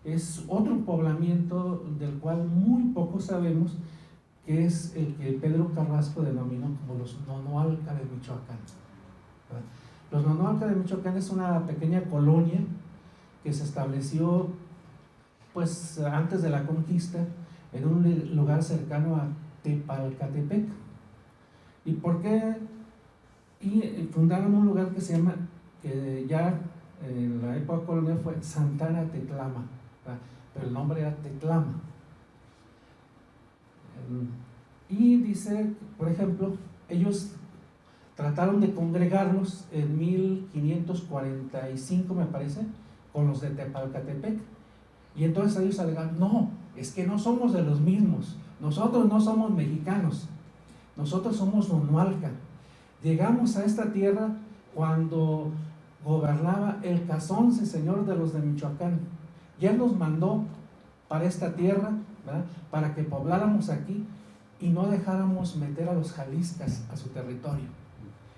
es otro poblamiento del cual muy poco sabemos, que es el que Pedro Carrasco denominó como los Nonoalca de Michoacán, ¿verdad? Los Nonoalca de Michoacán es una pequeña colonia que se estableció pues antes de la conquista en un lugar cercano a Tepalcatepec. ¿Y por qué? Y fundaron un lugar que se llama, que ya en la época colonial fue Santana Tetlama, ¿verdad? Pero el nombre era Tetlama. Y dice, por ejemplo, ellos trataron de congregarlos en 1545, me parece, con los de Tepalcatepec. Y entonces ellos alegaron, no, es que no somos de los mismos, nosotros no somos mexicanos, nosotros somos Nonoalca. Llegamos a esta tierra cuando gobernaba el Cazonce, señor de los de Michoacán, y él nos mandó para esta tierra, ¿verdad? Para que pobláramos aquí y no dejáramos meter a los jaliscas a su territorio.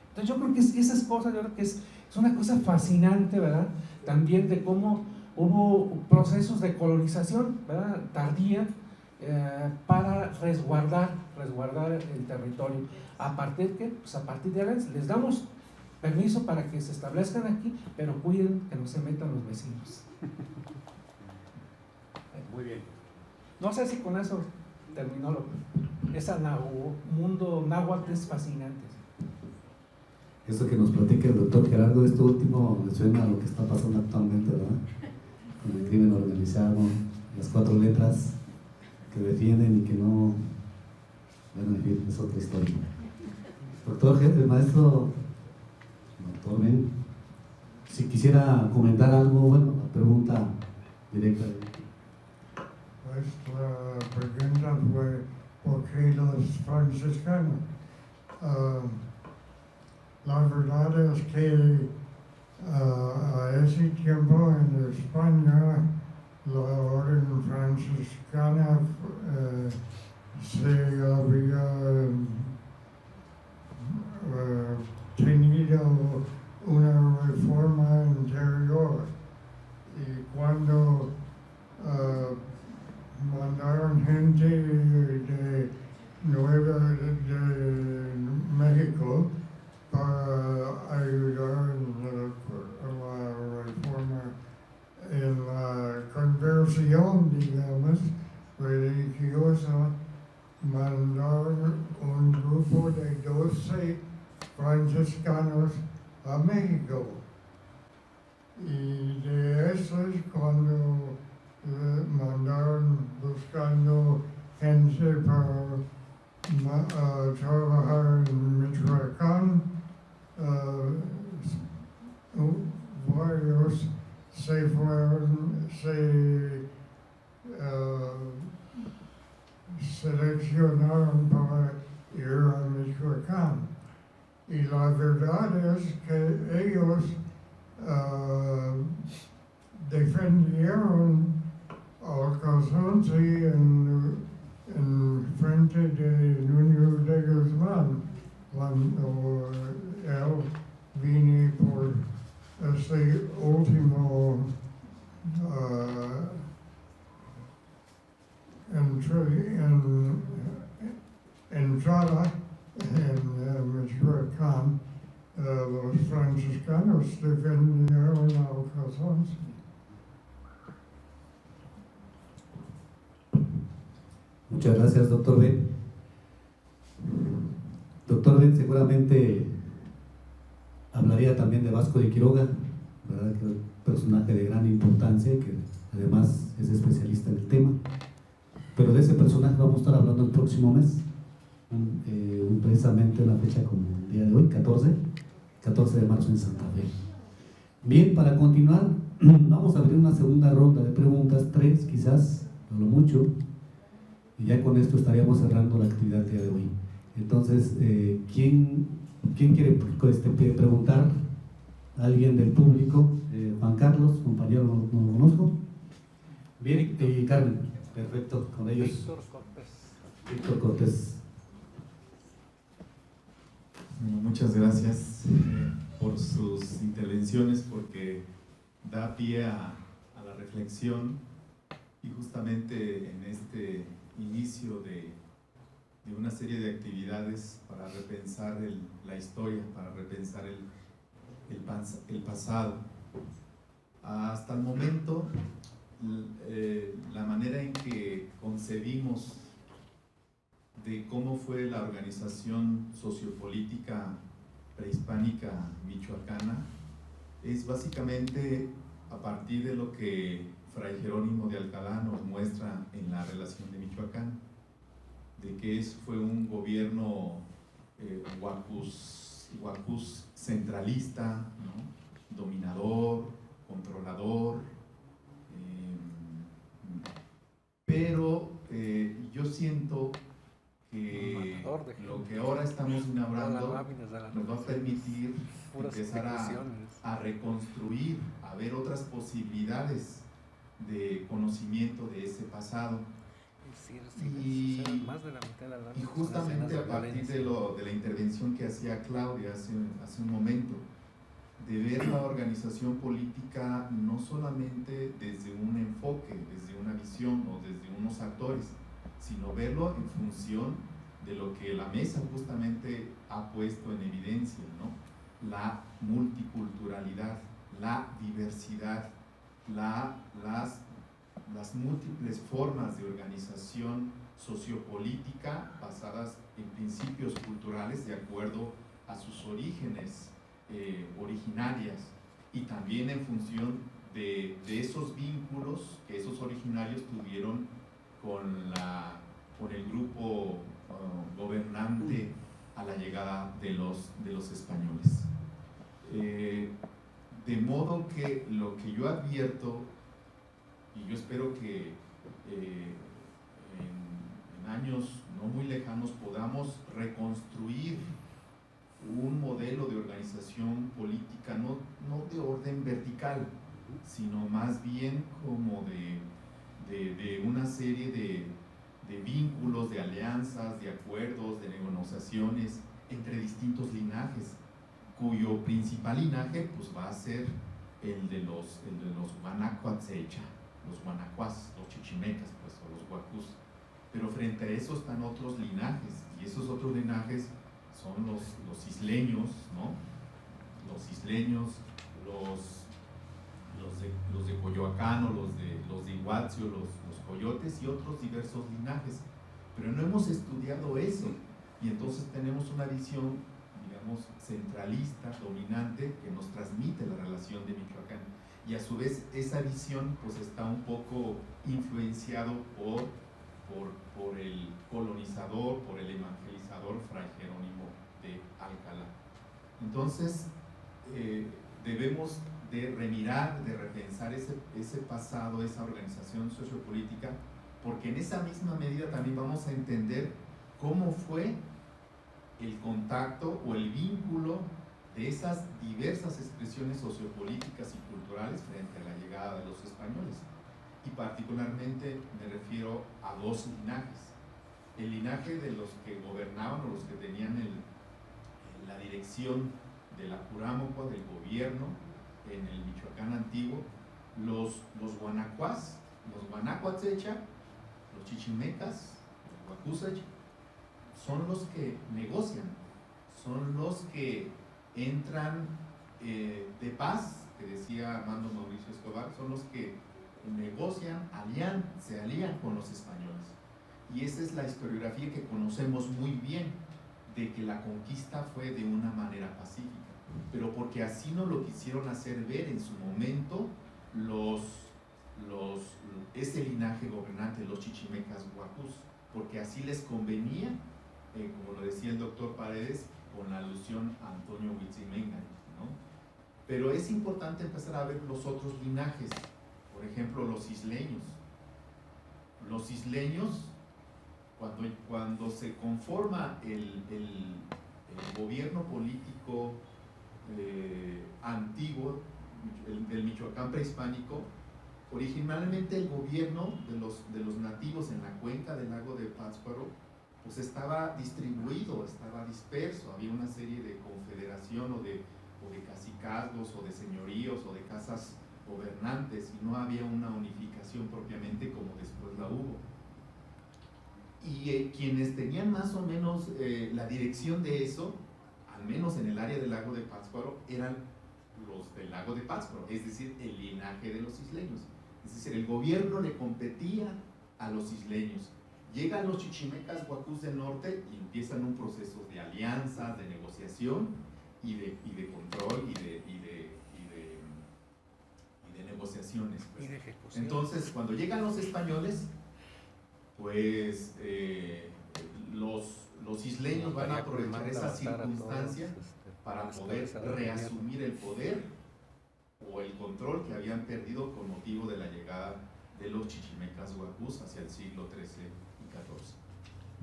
Entonces yo creo que esas cosas, yo creo que es una cosa fascinante, ¿verdad? También de cómo hubo procesos de colonización, ¿verdad? Tardía, para resguardar resguardar el territorio. ¿A partir de qué? Pues a partir de ahora les damos permiso para que se establezcan aquí, pero cuiden que no se metan los vecinos. Muy bien. No sé si con eso terminó ese mundo náhuatl es fascinante. Eso que nos platica el doctor Gerardo, esto último me suena a lo que está pasando actualmente, ¿verdad? Con el crimen organizado, las 4 letras que defienden y que no... Bueno, en fin, es otra historia. Doctor, el maestro, doctor Ben, si quisiera comentar algo, bueno, la pregunta directa. Pues la pregunta fue ¿por qué los franciscanos? La verdad es que a ese tiempo en España la orden franciscana se había tenido una reforma interior y cuando mandaron gente de México para ayudar en la reforma, en la conversión, digamos, religiosa, mandaron un grupo de 12 franciscanos a México. Y de esos, cuando mandaron buscando gente para trabajar en Michoacán, varios se fueron, seleccionaron para ir a Michoacán. Y la verdad es que ellos defendieron al Calzonzi en frente de Núñez de Guzmán cuando él vine por ese último entrada en Michoacán. Los franciscanos defendieron al Calzonzi. Muchas gracias, doctor Ben. Doctor Ben seguramente hablaría también de Vasco de Quiroga, ¿verdad? Que es un personaje de gran importancia y que además es especialista en el tema. Pero de ese personaje vamos a estar hablando el próximo mes, precisamente una fecha como el día de hoy, 14 de marzo en Santa Fe. Bien, para continuar, vamos a abrir una segunda ronda de preguntas, 3 quizás, a lo mucho, y ya con esto estaríamos cerrando la actividad del día de hoy. Entonces, ¿quién quiere preguntar? ¿Alguien del público? Juan Carlos, compañero, no lo conozco. Bien, Carmen, perfecto, con ellos. Víctor Cortés. Bueno, muchas gracias por sus intervenciones, porque da pie a la reflexión, y justamente en este inicio de una serie de actividades para repensar la historia, para repensar el pasado. Hasta el momento, la manera en que concebimos de cómo fue la organización sociopolítica prehispánica michoacana es básicamente a partir de lo que Fray Jerónimo de Alcalá nos muestra en la relación de Michoacán, de que fue un gobierno huacús centralista, ¿no? Dominador, controlador, pero yo siento que lo que ahora estamos inaugurando nos va a permitir empezar a reconstruir, a ver otras posibilidades de conocimiento de ese pasado. Y justamente a partir de la intervención que hacía Claudia hace un momento, de ver la organización política no solamente desde un enfoque, desde una visión o desde unos actores, sino verlo en función lo que la mesa justamente ha puesto en evidencia, ¿no? La multiculturalidad, la diversidad, las múltiples formas de organización sociopolítica basadas en principios culturales de acuerdo a sus orígenes originarias, y también en función de esos vínculos que esos originarios tuvieron con el grupo gobernante a la llegada de los españoles. De modo que lo que yo advierto, y yo espero que en años no muy lejanos podamos reconstruir un modelo de organización política no de orden vertical, sino más bien como de una serie de vínculos, de alianzas, de acuerdos, de negociaciones entre distintos linajes, cuyo principal linaje pues va a ser el de los Guanacuatzecha, los guanacuas, los chichimecas, pues, o los huacús. Pero frente a eso están otros linajes, y esos otros linajes son los isleños, ¿no? Los isleños, los de Coyoacán, o los de Iguazio, los coyotes y otros diversos linajes. Pero no hemos estudiado eso, y entonces tenemos una visión, digamos, centralista, dominante, que nos transmite la relación de Michoacán. Y a su vez esa visión pues está un poco influenciado por el colonizador, por el evangelizador Fray Jerónimo de Alcalá. Entonces debemos de remirar, de repensar ese pasado, esa organización sociopolítica, porque en esa misma medida también vamos a entender cómo fue el contacto o el vínculo de esas diversas expresiones sociopolíticas y culturales frente a la llegada de los españoles. Y particularmente me refiero a dos linajes. El linaje de los que gobernaban, o los que tenían la dirección de la Curámocua, del gobierno en el Michoacán antiguo, los guanacuás, los guanacuatzecha, los chichimecas, los huacúsech, son los que negocian, son los que entran de paz, que decía Armando Mauricio Escobar, son los que negocian, se alían con los españoles. Y esa es la historiografía que conocemos muy bien, de que la conquista fue de una manera pacífica, pero porque así nos lo quisieron hacer ver en su momento ese linaje gobernante, los chichimecas huacús, porque así les convenía, como lo decía el doctor Paredes, con la alusión a Antonio Huitzimenga, ¿no? Pero es importante empezar a ver los otros linajes, por ejemplo, los isleños. Los isleños, cuando se conforma el gobierno político antiguo del Michoacán prehispánico, originalmente el gobierno de los nativos en la cuenca del lago de Pátzcuaro pues estaba distribuido, estaba disperso, había una serie de confederación o de cacicazgos o de señoríos o de casas gobernantes, y no había una unificación propiamente como después la hubo. Y quienes tenían más o menos la dirección de eso, al menos en el área del lago de Pátzcuaro, eran los del lago de Pátzcuaro, es decir, el linaje de los isleños. Es decir, el gobierno le competía a los isleños. Llegan los chichimecas huacús del norte y empiezan un proceso de alianzas, de negociación y de control y de negociaciones. Pues. Y de ejecución. Entonces, cuando llegan los españoles, pues los isleños van a aprovechar esa circunstancia para poder reasumir el poder o el control que habían perdido con motivo de la llegada de los chichimecas huacús hacia el siglo XIII y XIV.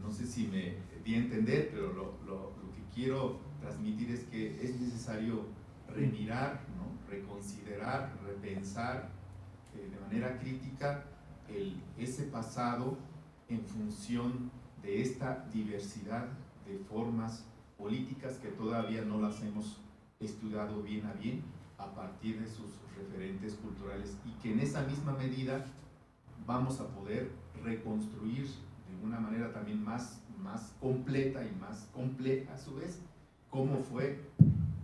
No sé si me di a entender, pero lo que quiero transmitir es que es necesario remirar, ¿no? Reconsiderar, repensar de manera crítica ese pasado en función de esta diversidad de formas políticas que todavía no las hemos estudiado bien a bien a partir de sus referentes culturales, y que en esa misma medida vamos a poder reconstruir de una manera también más más completa y más compleja a su vez, cómo fue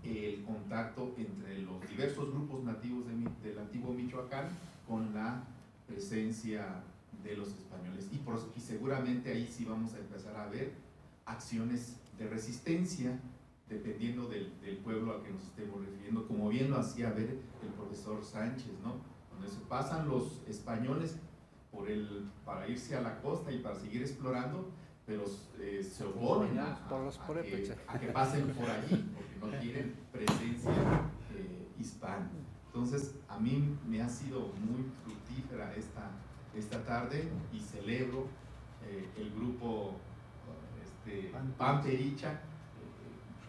el contacto entre los diversos grupos nativos del antiguo Michoacán con la presencia de los españoles. Y seguramente ahí sí vamos a empezar a ver acciones de resistencia dependiendo del pueblo al que nos estemos refiriendo, como bien lo hacía ver el profesor Sánchez, ¿no? Donde se pasan los españoles para irse a la costa y para seguir explorando, pero se oponen a que pasen por allí, porque no tienen presencia hispana. Entonces, a mí me ha sido muy fructífera esta tarde y celebro el grupo Pampericha,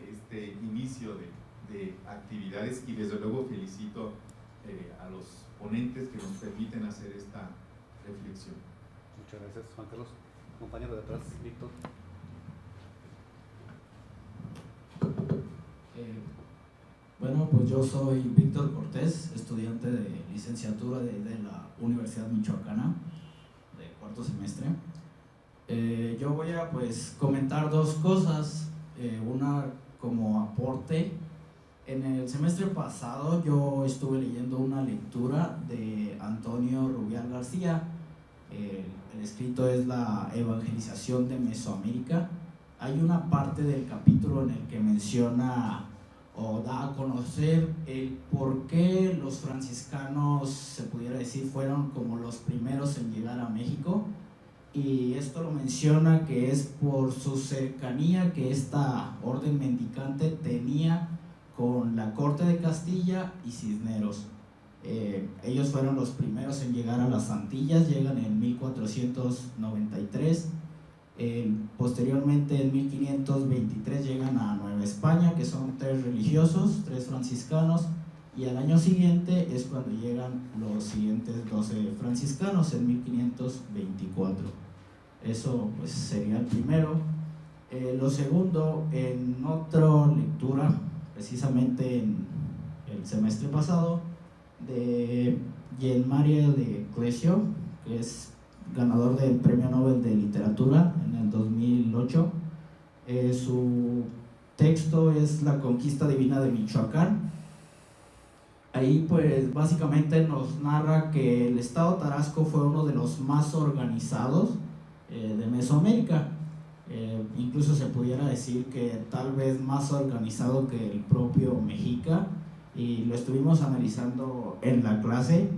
este inicio de actividades, y desde luego felicito a los ponentes que nos permiten hacer esta reflexión. Muchas gracias, Juan Carlos. Compañero de atrás, Víctor. Bueno, pues yo soy Víctor Cortés, estudiante de licenciatura de la Universidad Michoacana, de cuarto semestre. Yo voy a pues comentar dos cosas, una como aporte. En el semestre pasado yo estuve leyendo una lectura de Antonio Rubial García. El escrito es La evangelización de Mesoamérica. Hay una parte del capítulo en el que menciona o da a conocer el por qué los franciscanos, se pudiera decir, fueron como los primeros en llegar a México, y esto lo menciona que es por su cercanía que esta orden mendicante tenía con la corte de Castilla y Cisneros. Ellos fueron los primeros en llegar a las Antillas, llegan en 1493. Posteriormente en 1523 llegan a Nueva España, que son 3 religiosos, 3 franciscanos, y al año siguiente es cuando llegan los siguientes 12 franciscanos en 1524. Eso pues sería el primero. Lo segundo, en otra lectura, precisamente en el semestre pasado, de Jean-Marie de Clesio, que es ganador del Premio Nobel de Literatura en el 2008. Su texto es La conquista divina de Michoacán. Ahí pues básicamente nos narra que el estado Tarasco fue uno de los más organizados de Mesoamérica. Incluso se pudiera decir que tal vez más organizado que el propio Mexica, y lo estuvimos analizando en la clase.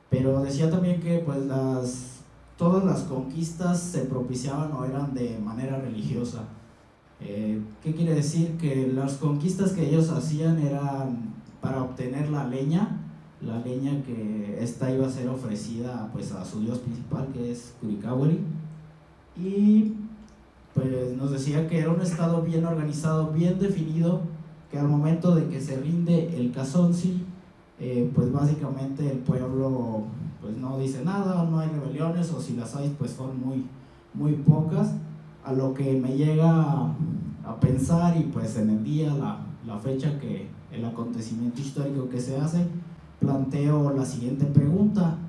Pero decía también que pues todas las conquistas se propiciaban o eran de manera religiosa. ¿Qué quiere decir? Que las conquistas que ellos hacían eran para obtener la leña que esta iba a ser ofrecida pues a su dios principal, que es Curicahuari. Y pues nos decía que era un estado bien organizado, bien definido, que al momento de que se rinde el Cazonsi, pues básicamente el pueblo pues no dice nada, no hay rebeliones, o si las hay pues son muy pocas, a lo que me llega a pensar, y pues en el día, la fecha, que el acontecimiento histórico que se hace, planteo la siguiente pregunta.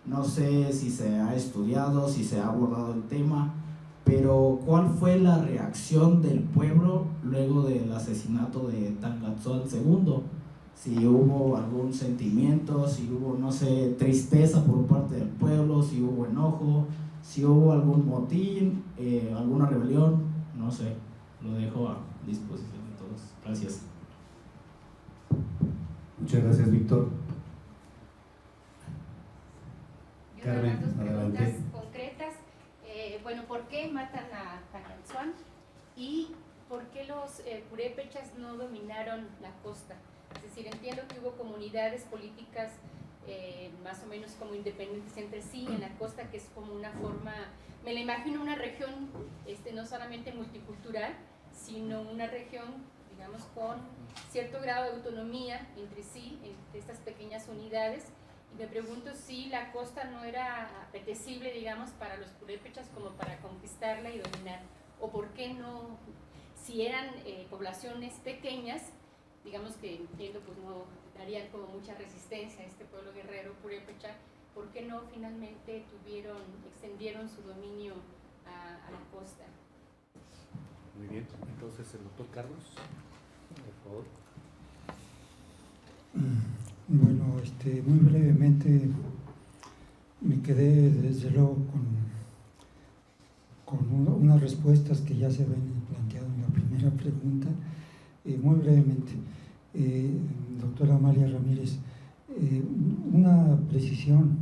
No sé si se ha estudiado, si se ha abordado el tema, pero ¿cuál fue la reacción del pueblo luego del asesinato de Tangatzón II? Si hubo algún sentimiento, si hubo, no sé, tristeza por parte del pueblo, si hubo enojo, si hubo algún motín, alguna rebelión, no sé, lo dejo a disposición de todos. Gracias. Muchas gracias, Víctor. Carmen, Carmen, dos preguntas adelante. concretas. Bueno, ¿por qué matan a Tangatzón? ¿Y por qué los purépechas no dominaron la costa? Es decir, entiendo que hubo comunidades políticas más o menos como independientes entre sí en la costa, que es como una forma, me la imagino una región no solamente multicultural, sino una región, digamos, con cierto grado de autonomía entre sí, entre estas pequeñas unidades. Y me pregunto si la costa no era apetecible, digamos, para los purépechas como para conquistarla y dominar, o por qué no, si eran poblaciones pequeñas, digamos que entiendo pues no darían como mucha resistencia a este pueblo guerrero purépecha, ¿por qué no finalmente extendieron su dominio a la costa? Muy bien, entonces el doctor Carlos, por favor. Bueno, muy brevemente me quedé desde luego con unas respuestas que ya se habían planteado en la primera pregunta. Muy brevemente, doctora Amalia Ramírez, una precisión: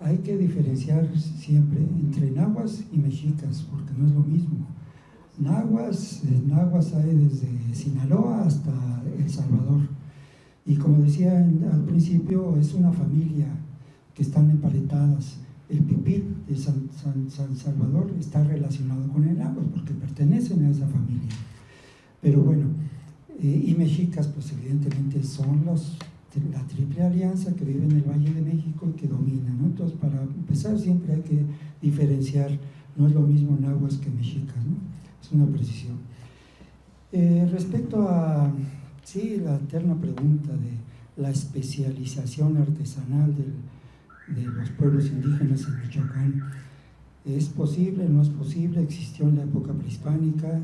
hay que diferenciar siempre entre nahuas y mexicas, porque no es lo mismo. Nahuas hay desde Sinaloa hasta El Salvador, y como decía al principio, es una familia que están emparentadas. El pipil de San Salvador está relacionado con el náhuatl porque pertenecen a esa familia. Pero bueno, y mexicas pues evidentemente son la triple alianza que vive en el Valle de México y que domina, ¿no? Entonces, para empezar, siempre hay que diferenciar, no es lo mismo nahuas que mexicas, ¿no? Es una precisión. Respecto a, sí, la eterna pregunta de la especialización artesanal de los pueblos indígenas en Michoacán, ¿es posible? ¿No es posible? ¿Existió en la época prehispánica?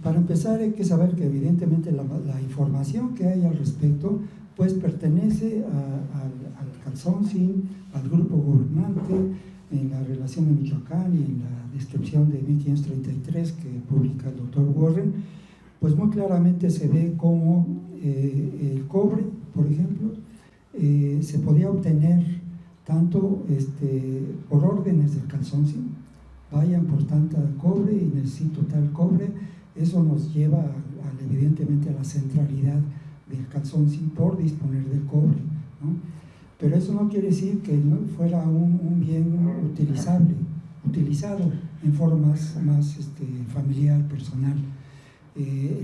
Para empezar, hay que saber que evidentemente la información que hay al respecto pues pertenece al Calzoncin, al grupo gobernante, en la relación de Michoacán y en la descripción de 1533 que publica el doctor Warren, pues muy claramente se ve cómo el cobre, por ejemplo, se podía obtener tanto por órdenes del Calzoncin: vayan por tanta cobre y necesito tal cobre. Eso nos lleva evidentemente a la centralidad del Calzoncin por disponer del cobre, ¿no? Pero eso no quiere decir que no fuera un bien utilizado en forma más familiar, personal.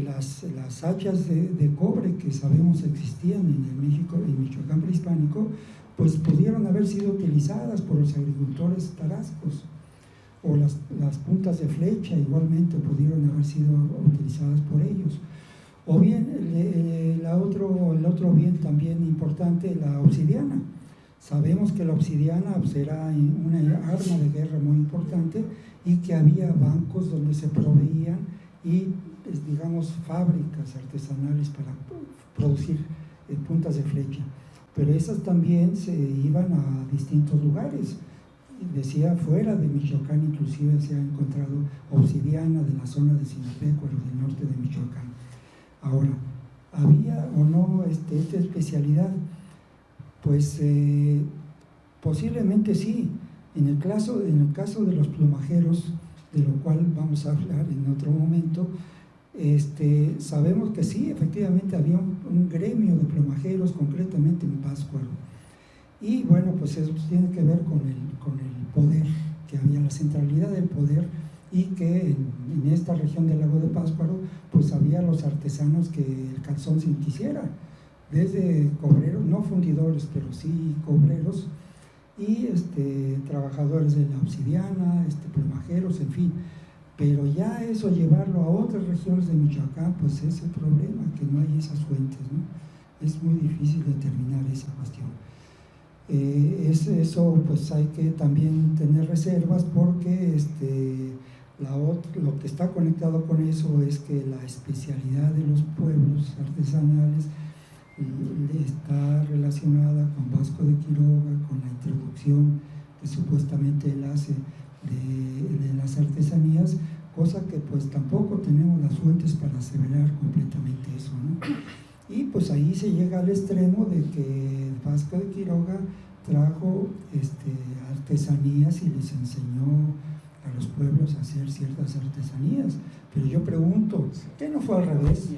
Las hachas de cobre que sabemos existían en Michoacán prehispánico, pues pudieron haber sido utilizadas por los agricultores tarascos, o las puntas de flecha igualmente pudieron haber sido utilizadas por ellos. O bien el otro bien también importante, la obsidiana. Sabemos que la obsidiana pues, era una arma de guerra muy importante, y que había bancos donde se proveían y digamos fábricas artesanales para producir puntas de flecha. Pero esas también se iban a distintos lugares. Decía, fuera de Michoacán inclusive se ha encontrado obsidiana de la zona de Sinapecuaro, del norte de Michoacán. Ahora, ¿había o no esta especialidad? Pues posiblemente sí. En el caso de los plumajeros, de lo cual vamos a hablar en otro momento, sabemos que sí, efectivamente había un gremio de plumajeros, concretamente en Pátzcuaro. Y bueno, pues eso tiene que ver con el poder, que había la centralidad del poder, y que en esta región del lago de Pátzcuaro pues había los artesanos que el Calzoncin quisiera, desde cobreros, no fundidores, pero sí cobreros, y trabajadores de la obsidiana, plumajeros, en fin. Pero ya eso llevarlo a otras regiones de Michoacán, pues es el problema, que no hay esas fuentes, ¿no? Es muy difícil determinar esa cuestión. Eso pues hay que también tener reservas, porque lo que está conectado con eso es que la especialidad de los pueblos artesanales está relacionada con Vasco de Quiroga, con la introducción que supuestamente él hace de las artesanías, cosa que pues tampoco tenemos las fuentes para aseverar completamente eso, ¿no? Y pues ahí se llega al extremo de que Vasco de Quiroga trajo artesanías y les enseñó a los pueblos a hacer ciertas artesanías. Pero yo pregunto, ¿qué no fue al revés?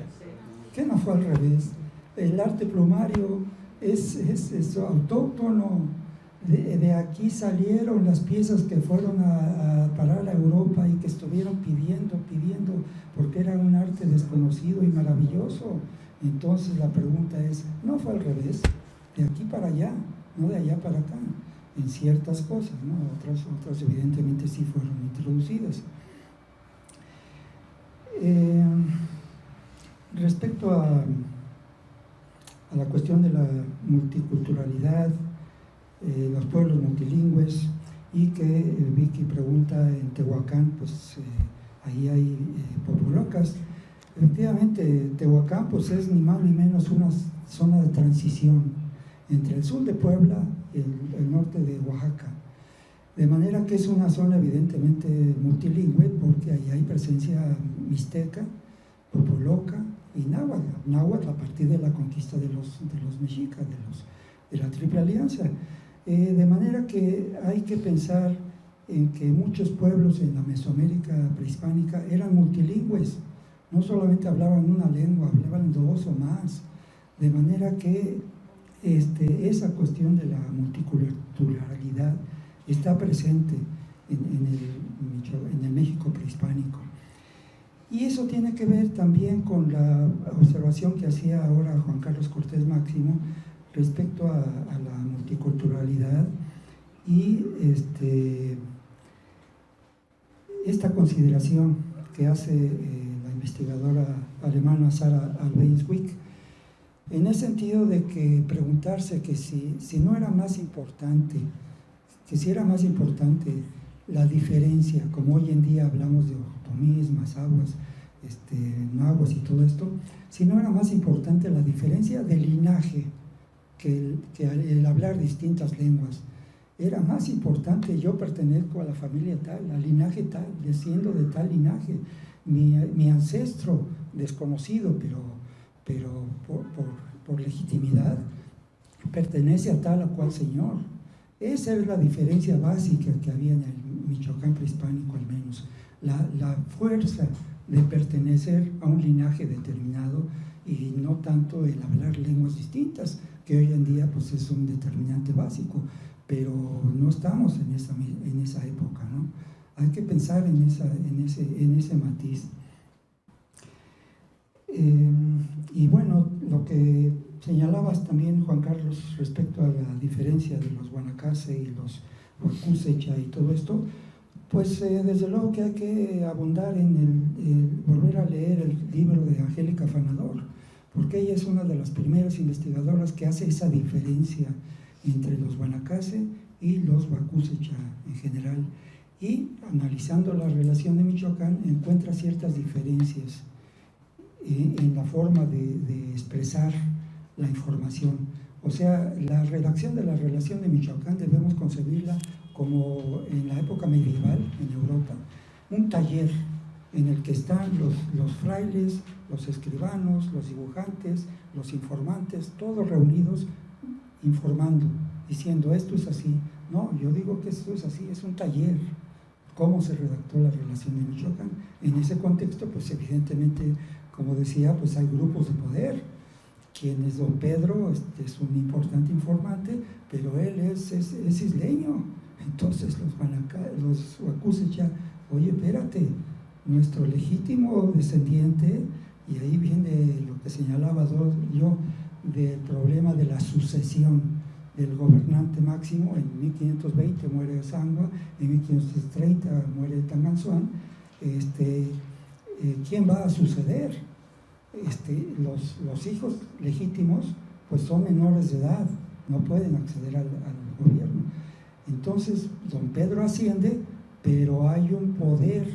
¿Qué no fue al revés? El arte plumario es autóctono. De aquí salieron las piezas que fueron a parar a Europa y que estuvieron pidiendo, porque era un arte desconocido y maravilloso. Entonces la pregunta es, ¿no fue al revés? De aquí para allá, no de allá para acá, en ciertas cosas, ¿no? Otras evidentemente sí fueron introducidas. Respecto a la cuestión de la multiculturalidad, los pueblos multilingües, y que Vicky pregunta, en Tehuacán pues ahí hay popolocas. Efectivamente, Tehuacán pues es ni más ni menos una zona de transición entre el sur de Puebla y el norte de Oaxaca. De manera que es una zona evidentemente multilingüe porque ahí hay presencia mixteca, popoloca y náhuatl. Náhuatl a partir de la conquista de los mexicas, de la Triple Alianza. De manera que hay que pensar en que muchos pueblos en la Mesoamérica prehispánica eran multilingües, no solamente hablaban una lengua, hablaban dos o más, de manera que esa cuestión de la multiculturalidad está presente en el México prehispánico. Y eso tiene que ver también con la observación que hacía ahora Juan Carlos Cortés Máximo respecto a la multiculturalidad y esta consideración que hace la investigadora alemana Sarah Albeinswick, en el sentido de que preguntarse que si no era más importante, que si era más importante la diferencia, como hoy en día hablamos de otomís, mazahuas, náhuatl y todo esto, si no era más importante la diferencia de linaje que el hablar distintas lenguas. Era más importante, yo pertenezco a la familia tal, al linaje tal, desciendo de tal linaje, mi ancestro desconocido, pero por legitimidad pertenece a tal o cual señor. Esa es la diferencia básica que había en el Michoacán prehispánico, al menos. La fuerza de pertenecer a un linaje determinado y no tanto el hablar lenguas distintas, que hoy en día pues, es un determinante básico, pero no estamos en esa época, ¿no? Hay que pensar en ese matiz. Y bueno, lo que señalabas también, Juan Carlos, respecto a la diferencia de los Guanacaste y los Huacusecha y todo esto, pues desde luego que hay que abundar en volver a leer el libro de Angélica Fanador, porque ella es una de las primeras investigadoras que hace esa diferencia entre los Guanacaste y los Huacusecha en general, y analizando la relación de Michoacán encuentra ciertas diferencias en la forma de expresar la información. O sea, la redacción de la relación de Michoacán debemos concebirla como en la época medieval en Europa, un taller en el que están los frailes, los escribanos, los dibujantes, los informantes, todos reunidos informando, diciendo esto es así. No, yo digo que esto es así, es un taller. ¿Cómo se redactó la relación de Michoacán? En ese contexto, pues evidentemente, como decía, pues hay grupos de poder. Quien es don Pedro es un importante informante, pero él es isleño. Entonces los Huacusecha, oye, espérate, nuestro legítimo descendiente, y ahí viene lo que señalaba yo del problema de la sucesión del gobernante máximo. En 1520 muere Sangua, en 1530 muere Tanganzuan. ¿Quién va a suceder? Los hijos legítimos pues son menores de edad, no pueden acceder al gobierno. Entonces don Pedro asciende, pero hay un poder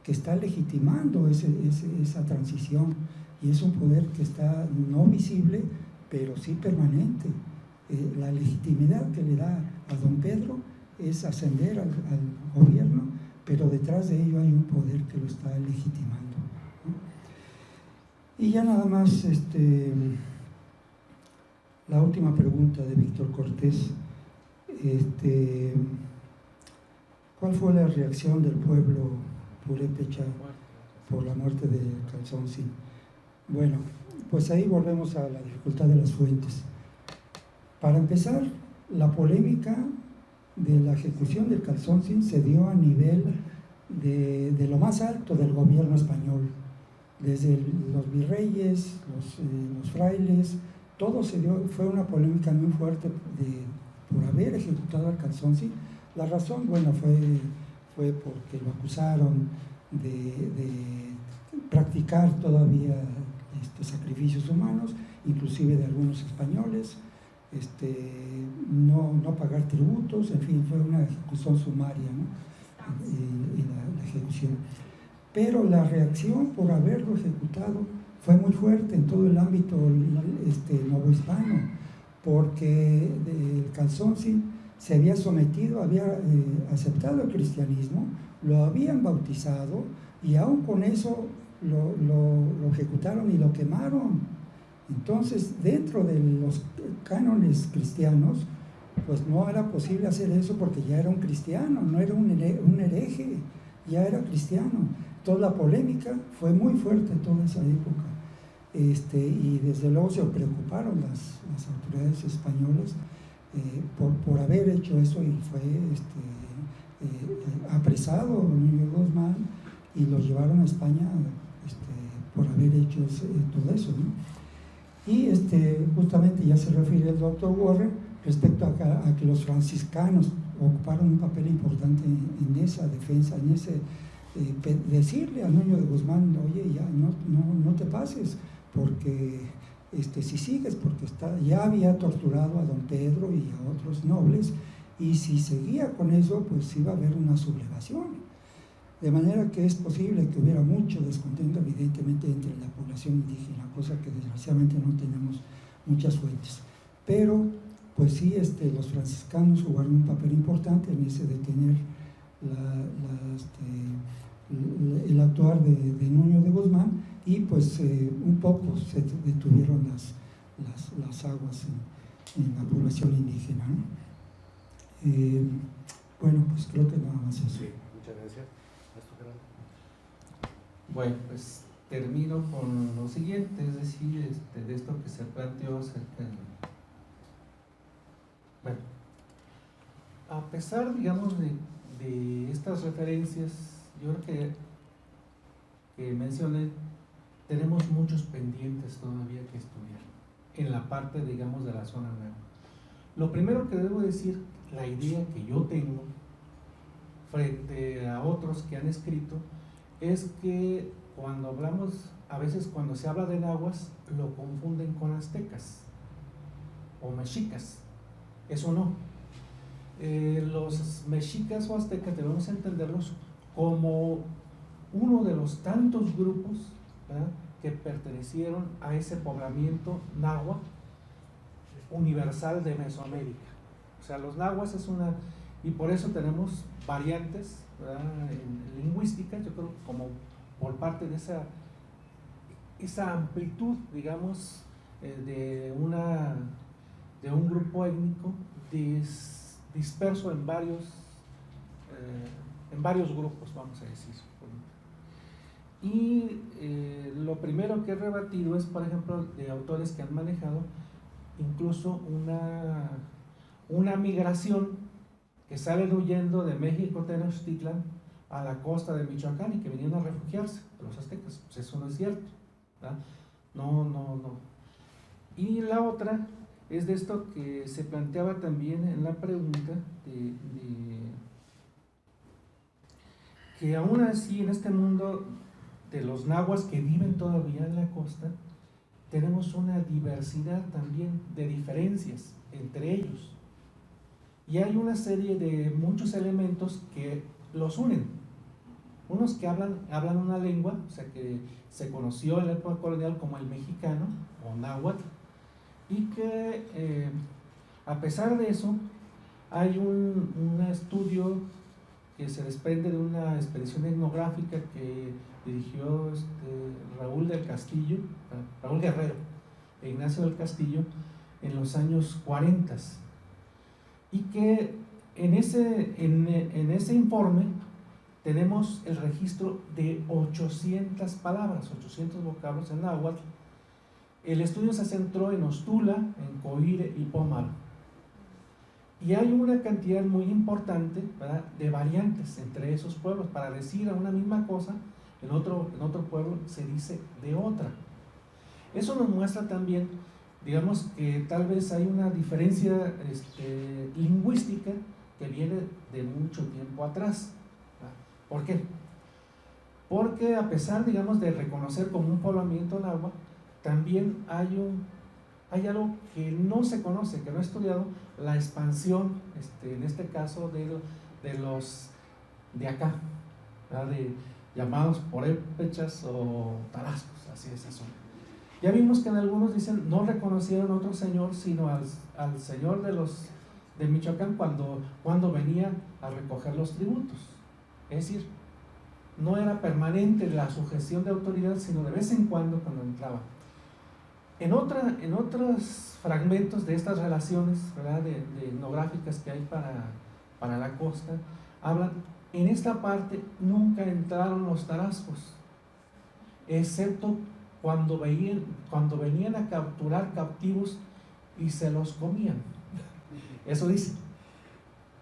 que está legitimando esa transición, y es un poder que está no visible, pero sí permanente. La legitimidad que le da a don Pedro es ascender al gobierno, pero detrás de ello hay un poder que lo está legitimando, ¿no? Y ya nada más, la última pregunta de Víctor Cortés. ¿Cuál fue la reacción del pueblo purépecha por la muerte de Calzonsi? Bueno, pues ahí volvemos a la dificultad de las fuentes. Para empezar, la polémica de la ejecución del Calzonsi se dio a nivel de lo más alto del gobierno español, desde los virreyes, los frailes, todo se dio. Fue una polémica muy fuerte por haber ejecutado al Calzonsi. La razón, bueno, fue porque lo acusaron de practicar todavía sacrificios humanos, inclusive de algunos españoles, no pagar tributos, en fin, fue una ejecución sumaria, ¿no? Y la ejecución. pero la reacción por haberlo ejecutado fue muy fuerte en todo el ámbito novohispano, porque el Calzonsi se había sometido, había aceptado el cristianismo, lo habían bautizado y aún con eso lo ejecutaron y lo quemaron. Entonces, dentro de los cánones cristianos, pues no era posible hacer eso porque ya era un cristiano, no era un hereje, ya era cristiano. Toda la polémica fue muy fuerte en toda esa época. Y desde luego se preocuparon las autoridades españolas por haber hecho eso, y fue apresado Nuño de Guzmán y lo llevaron a España por haber hecho todo eso, ¿no? Y justamente ya se refiere el doctor Warren respecto a que los franciscanos ocuparon un papel importante en esa defensa, en ese decirle a Nuño de Guzmán, oye, ya no te pases, porque si sigues, porque ya había torturado a don Pedro y a otros nobles, y si seguía con eso, pues iba a haber una sublevación. De manera que es posible que hubiera mucho descontento, evidentemente, entre la población indígena, cosa que desgraciadamente no tenemos muchas fuentes. Pero, pues sí, los franciscanos jugaron un papel importante en ese detener el actuar de Nuño de Guzmán, y pues un poco se detuvieron las aguas en la población indígena, ¿no? Bueno, pues creo que nada más eso. Sí, muchas gracias. Bueno, pues termino con lo siguiente, es decir, de esto que se planteó acerca de... Bueno, a pesar, digamos, de estas referencias, yo creo que mencioné, tenemos muchos pendientes todavía que estudiar en la parte, digamos, de la zona nueva. Lo primero que debo decir, la idea que yo tengo frente a otros que han escrito, es que cuando hablamos, a veces cuando se habla de nahuas, lo confunden con aztecas o mexicas. Eso no. Los mexicas o aztecas debemos entenderlos como uno de los tantos grupos, ¿verdad?, que pertenecieron a ese poblamiento náhuatl universal de Mesoamérica. O sea, los nahuas es una... Y por eso tenemos variantes, ¿verdad?, en lingüística, yo creo, como por parte de esa amplitud, digamos, de un grupo étnico disperso en varios grupos, vamos a decir. Y lo primero que he rebatido es, por ejemplo, de autores que han manejado incluso una migración que salen huyendo de México, Tenochtitlan, a la costa de Michoacán, y que venían a refugiarse, los aztecas. Pues eso no es cierto, ¿verdad? No. Y la otra es de esto que se planteaba también en la pregunta, que aún así en este mundo de los nahuas que viven todavía en la costa, tenemos una diversidad también de diferencias entre ellos. Y hay una serie de muchos elementos que los unen. Unos que hablan una lengua, o sea, que se conoció en la época colonial como el mexicano o náhuatl, y que a pesar de eso hay un estudio que se desprende de una expedición etnográfica que dirigió Raúl Guerrero e Ignacio del Castillo en los años 40, y que en ese informe tenemos el registro de 800 palabras, 800 vocablos en náhuatl. El estudio se centró en Ostula, en Coire y Pómaro. Y hay una cantidad muy importante, ¿verdad?, de variantes entre esos pueblos. Para decir a una misma cosa, en otro pueblo se dice de otra. Eso nos muestra también, digamos, que tal vez hay una diferencia lingüística que viene de mucho tiempo atrás. ¿Por qué? Porque a pesar, digamos, de reconocer como un poblamiento náhuatl, también hay algo que no se conoce, que no he estudiado, la expansión, en este caso, de los de acá, llamados purépechas o tarascos, así es eso. Ya vimos que en algunos dicen no reconocieron a otro señor, sino al señor de Michoacán cuando venía a recoger los tributos. Es decir, no era permanente la sujeción de autoridad, sino de vez en cuando entraba. En otros fragmentos de estas relaciones, ¿verdad?, de etnográficas que hay para la costa, hablan, en esta parte nunca entraron los tarascos, excepto cuando venían a capturar captivos y se los comían. Eso dice.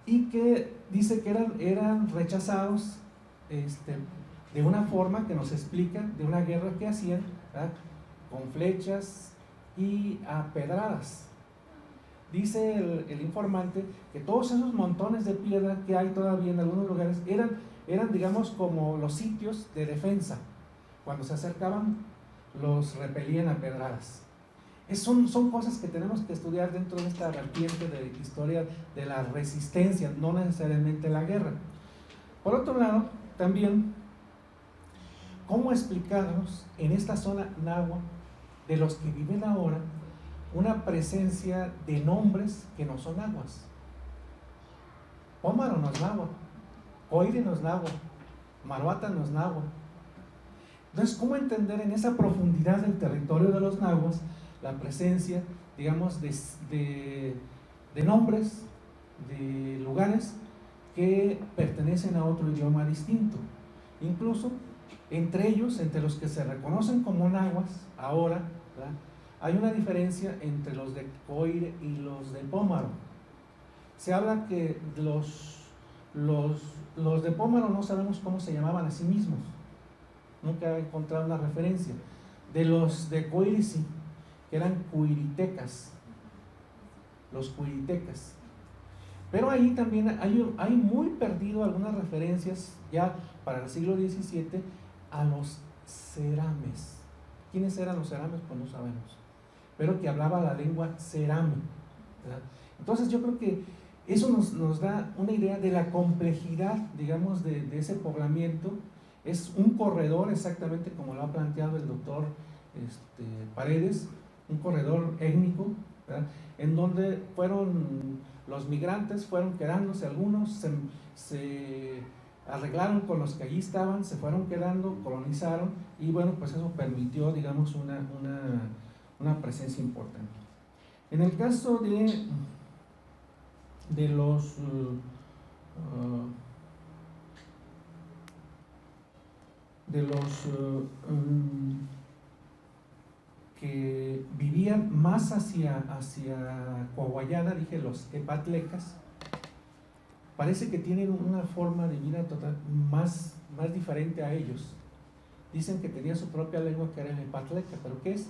Y que dice que eran rechazados de una forma que nos explica de una guerra que hacían, ¿verdad?, con flechas y a pedradas. Dice el informante que todos esos montones de piedra que hay todavía en algunos lugares eran digamos como los sitios de defensa. Cuando se acercaban los repelían a pedradas. Son cosas que tenemos que estudiar dentro de esta vertiente de historia de la resistencia, no necesariamente la guerra. Por otro lado, también, ¿cómo explicarnos en esta zona náhuatl de los que viven ahora una presencia de nombres que no son nahuas? Pómaro no es náhuatl, Coire no es náhuatl, Maruata no es náhuatl. Entonces, ¿cómo entender en esa profundidad del territorio de los nahuas la presencia, digamos, de nombres, de lugares que pertenecen a otro idioma distinto? Incluso entre ellos, entre los que se reconocen como nahuas ahora, ¿verdad?, hay una diferencia entre los de Coire y los de Pómaro. Se habla que los de Pómaro no sabemos cómo se llamaban a sí mismos, nunca he encontrado una referencia. De los de Coire sí, que eran cuiritecas, los cuiritecas. Pero ahí también hay muy perdido algunas referencias ya para el siglo XVII a los cerames. ¿Quiénes eran los cerames? Pues no sabemos, pero que hablaba la lengua cerame, ¿verdad? Entonces yo creo que eso nos da una idea de la complejidad, digamos, de ese poblamiento. Es un corredor, exactamente como lo ha planteado el doctor Paredes, un corredor étnico, ¿verdad?, en donde los migrantes fueron quedándose, algunos se arreglaron con los que allí estaban, se fueron quedando, colonizaron, y bueno, pues eso permitió, digamos, una presencia importante. En el caso de los que vivían más hacia Coahuayana, dije los epatlecas, parece que tienen una forma de vida más diferente a ellos. Dicen que tenía su propia lengua, que era el epatleca, pero ¿qué es?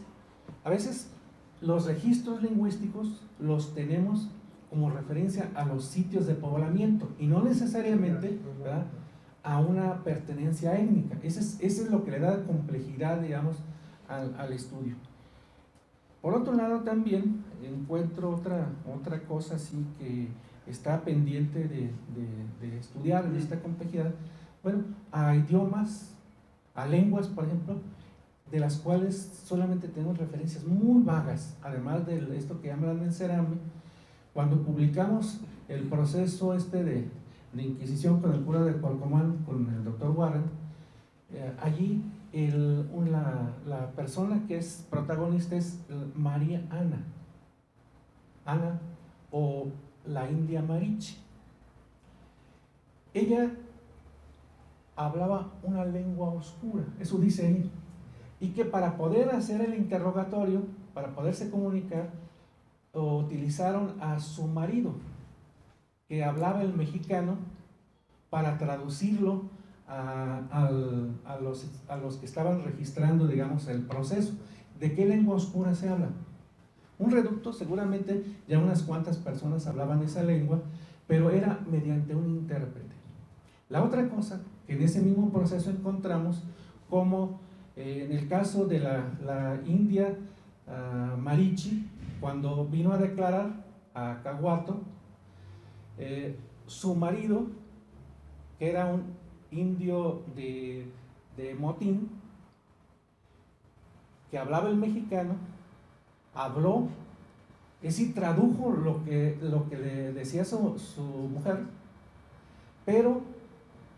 A veces los registros lingüísticos los tenemos como referencia a los sitios de poblamiento y no necesariamente, ¿verdad?, a una pertenencia étnica. Eso es lo que le da complejidad, digamos, al estudio. Por otro lado, también encuentro otra cosa así que está pendiente de estudiar en esta complejidad. Bueno, a idiomas, a lenguas, por ejemplo, de las cuales solamente tenemos referencias muy vagas, además de esto que hablan en cerame. Cuando publicamos el proceso de Inquisición con el cura de Cualcomán, con el doctor Warren, allí la persona que es protagonista es María Ana, o la India Marichi. Ella hablaba una lengua oscura, eso dice ahí, y que para poder hacer el interrogatorio, para poderse comunicar, utilizaron a su marido, que hablaba el mexicano, para traducirlo a los que estaban registrando, digamos, el proceso. ¿De qué lengua oscura se habla? Un reducto, seguramente ya unas cuantas personas hablaban esa lengua, pero era mediante un intérprete. La otra cosa que en ese mismo proceso encontramos, como en el caso de la India Marichi, cuando vino a declarar a Caguato, su marido, que era un indio de de motín, que hablaba el mexicano, habló, es decir, tradujo lo que le decía su mujer, pero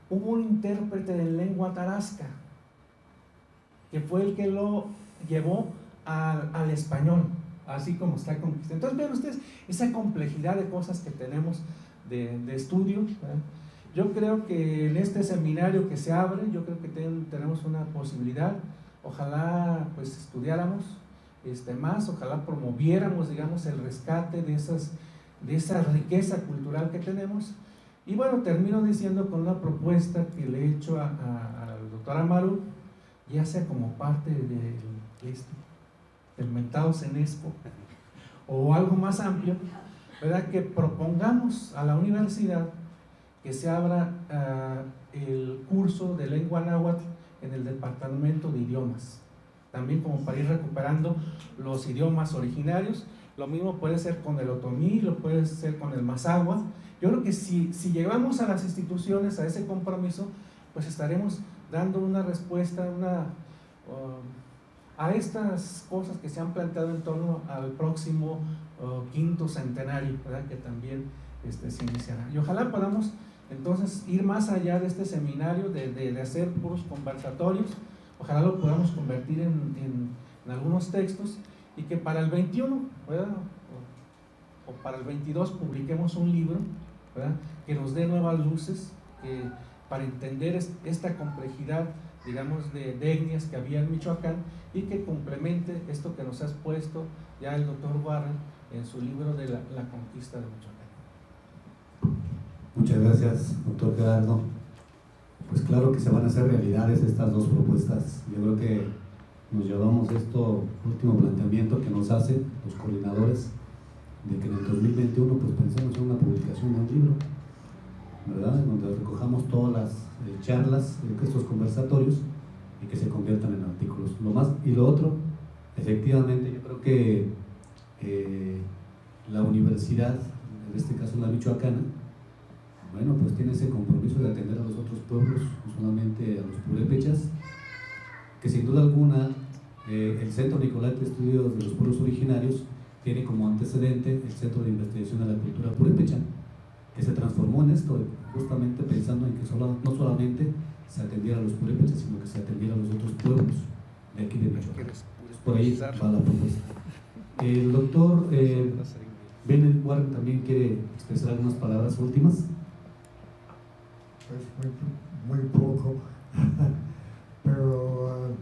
hubo un intérprete en lengua tarasca, que fue el que lo llevó al español, así como está conquistado. Entonces vean ustedes esa complejidad de cosas que tenemos de estudio, ¿verdad? Yo creo que en este seminario que se abre, yo creo que tenemos una posibilidad, ojalá pues estudiáramos más, ojalá promoviéramos, digamos, el rescate de esa riqueza cultural que tenemos. Y bueno, termino diciendo con una propuesta que le he hecho al doctor Amaru, ya sea como parte del mentado CENESCO o algo más amplio, ¿verdad? Que propongamos a la universidad que se abra el curso de lengua náhuatl en el departamento de idiomas, también como para ir recuperando los idiomas originarios. Lo mismo puede ser con el otomí, lo puede ser con el mazahua. Yo creo que si llevamos a las instituciones a ese compromiso, pues estaremos dando una respuesta a estas cosas que se han planteado en torno al próximo quinto centenario, ¿verdad? Que también se iniciará. Y ojalá podamos entonces ir más allá de este seminario, de hacer puros conversatorios, ojalá lo podamos convertir en algunos textos, y que para el 21, ¿verdad? O para el 22 publiquemos un libro, ¿verdad? Que nos dé nuevas luces, para entender esta complejidad, digamos, de etnias que había en Michoacán, y que complemente esto que nos has puesto ya el doctor Warren en su libro de la conquista de Michoacán. Muchas gracias, doctor Gerardo. Pues claro que se van a hacer realidades estas dos propuestas. Yo creo que nos llevamos esto último planteamiento que nos hacen los coordinadores, de que en el 2021 pues pensemos en una publicación de un libro, ¿verdad? Donde recojamos todas las charlas, estos conversatorios, y que se conviertan en artículos. Y lo otro, efectivamente, yo creo que la universidad, en este caso la michoacana, bueno, pues tiene ese compromiso de atender a los otros pueblos, no solamente a los purépechas, que sin duda alguna el Centro Nicolás de Estudios de los Pueblos Originarios tiene como antecedente el Centro de Investigación de la Cultura Purépecha, que se transformó en esto, justamente pensando en que no solamente se atendiera a los purépechas, sino que se atendiera a los otros pueblos de aquí de Michoacán. Por ahí va la propuesta. El doctor Bennett Warren también quiere expresar algunas palabras últimas. Pues muy poco, pero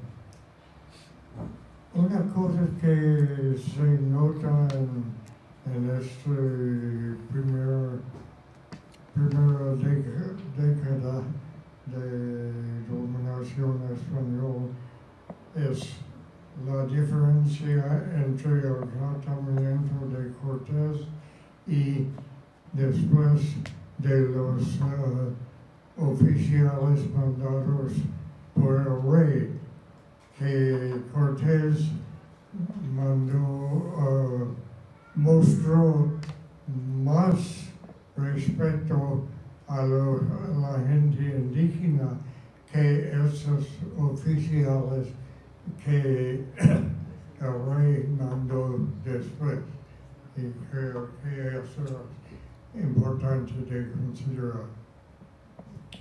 una cosa que se nota en esta primera década de dominación española es la diferencia entre el tratamiento de Cortés y después de los oficiales mandados por el rey, que Cortés mostró más respeto a la gente indígena que esos oficiales que el rey mandó después. Y creo que eso es importante de considerar.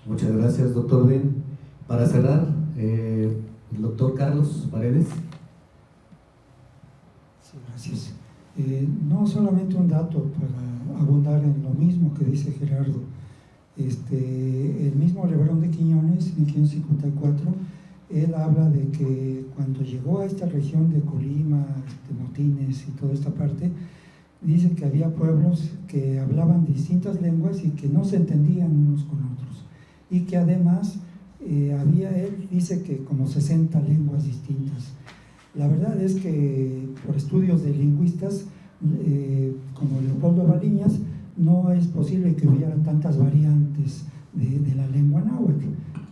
Muchas gracias, doctor Ben. Para cerrar, el doctor Carlos Paredes. Sí, gracias. No solamente un dato para abundar en lo mismo que dice Gerardo. El mismo Lebrón de Quiñones, en 1554, él habla de que cuando llegó a esta región de Colima, Motines y toda esta parte, dice que había pueblos que hablaban distintas lenguas y que no se entendían unos con otros, y que además él dice que como 60 lenguas distintas. La verdad es que por estudios de lingüistas como Leopoldo Baliñas, no es posible que hubiera tantas variantes de la lengua náhuatl,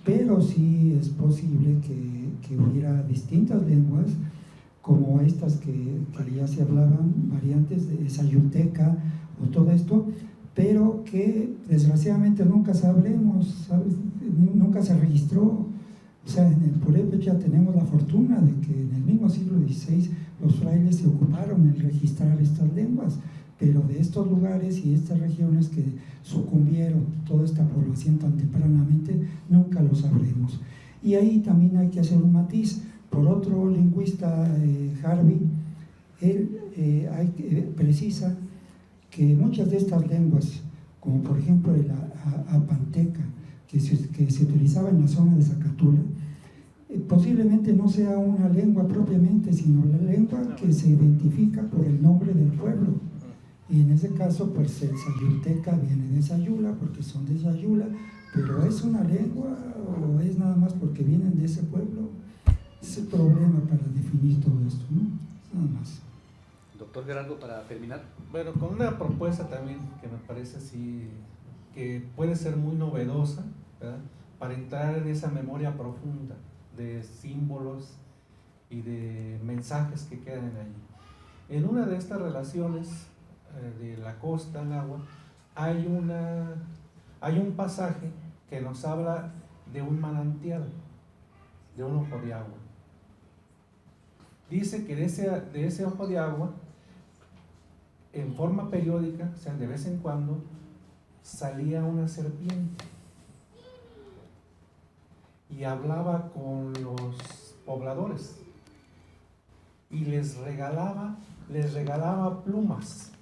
pero sí es posible que hubiera distintas lenguas como estas que ya se hablaban, variantes de sayuteca o todo esto, pero que desgraciadamente nunca sabremos, ¿sabes? Nunca se registró O sea, en el purépecha tenemos la fortuna de que en el mismo siglo XVI los frailes se ocuparon en registrar estas lenguas, pero de estos lugares y estas regiones que sucumbieron toda esta población tan tempranamente, nunca lo sabremos. Y ahí también hay que hacer un matiz. Por otro lingüista, Harvey, él precisa que muchas de estas lenguas, como por ejemplo el apanteca, que se utilizaba en la zona de Zacatula, posiblemente no sea una lengua propiamente, sino la lengua que se identifica por el nombre del pueblo. Y en ese caso, pues el sayulteca viene de Sayula, porque son de Sayula, pero ¿es una lengua o es nada más porque vienen de ese pueblo? Es el problema para definir todo esto, ¿no? Nada más. Doctor Gerardo, para terminar. Bueno, con una propuesta también que me parece así, que puede ser muy novedosa, ¿verdad?, para entrar en esa memoria profunda de símbolos y de mensajes que quedan allí. En una de estas relaciones de la costa al agua hay un pasaje que nos habla de un manantial, de un ojo de agua. Dice que de ese ojo de agua, en forma periódica, o sea, de vez en cuando, salía una serpiente y hablaba con los pobladores y les regalaba plumas,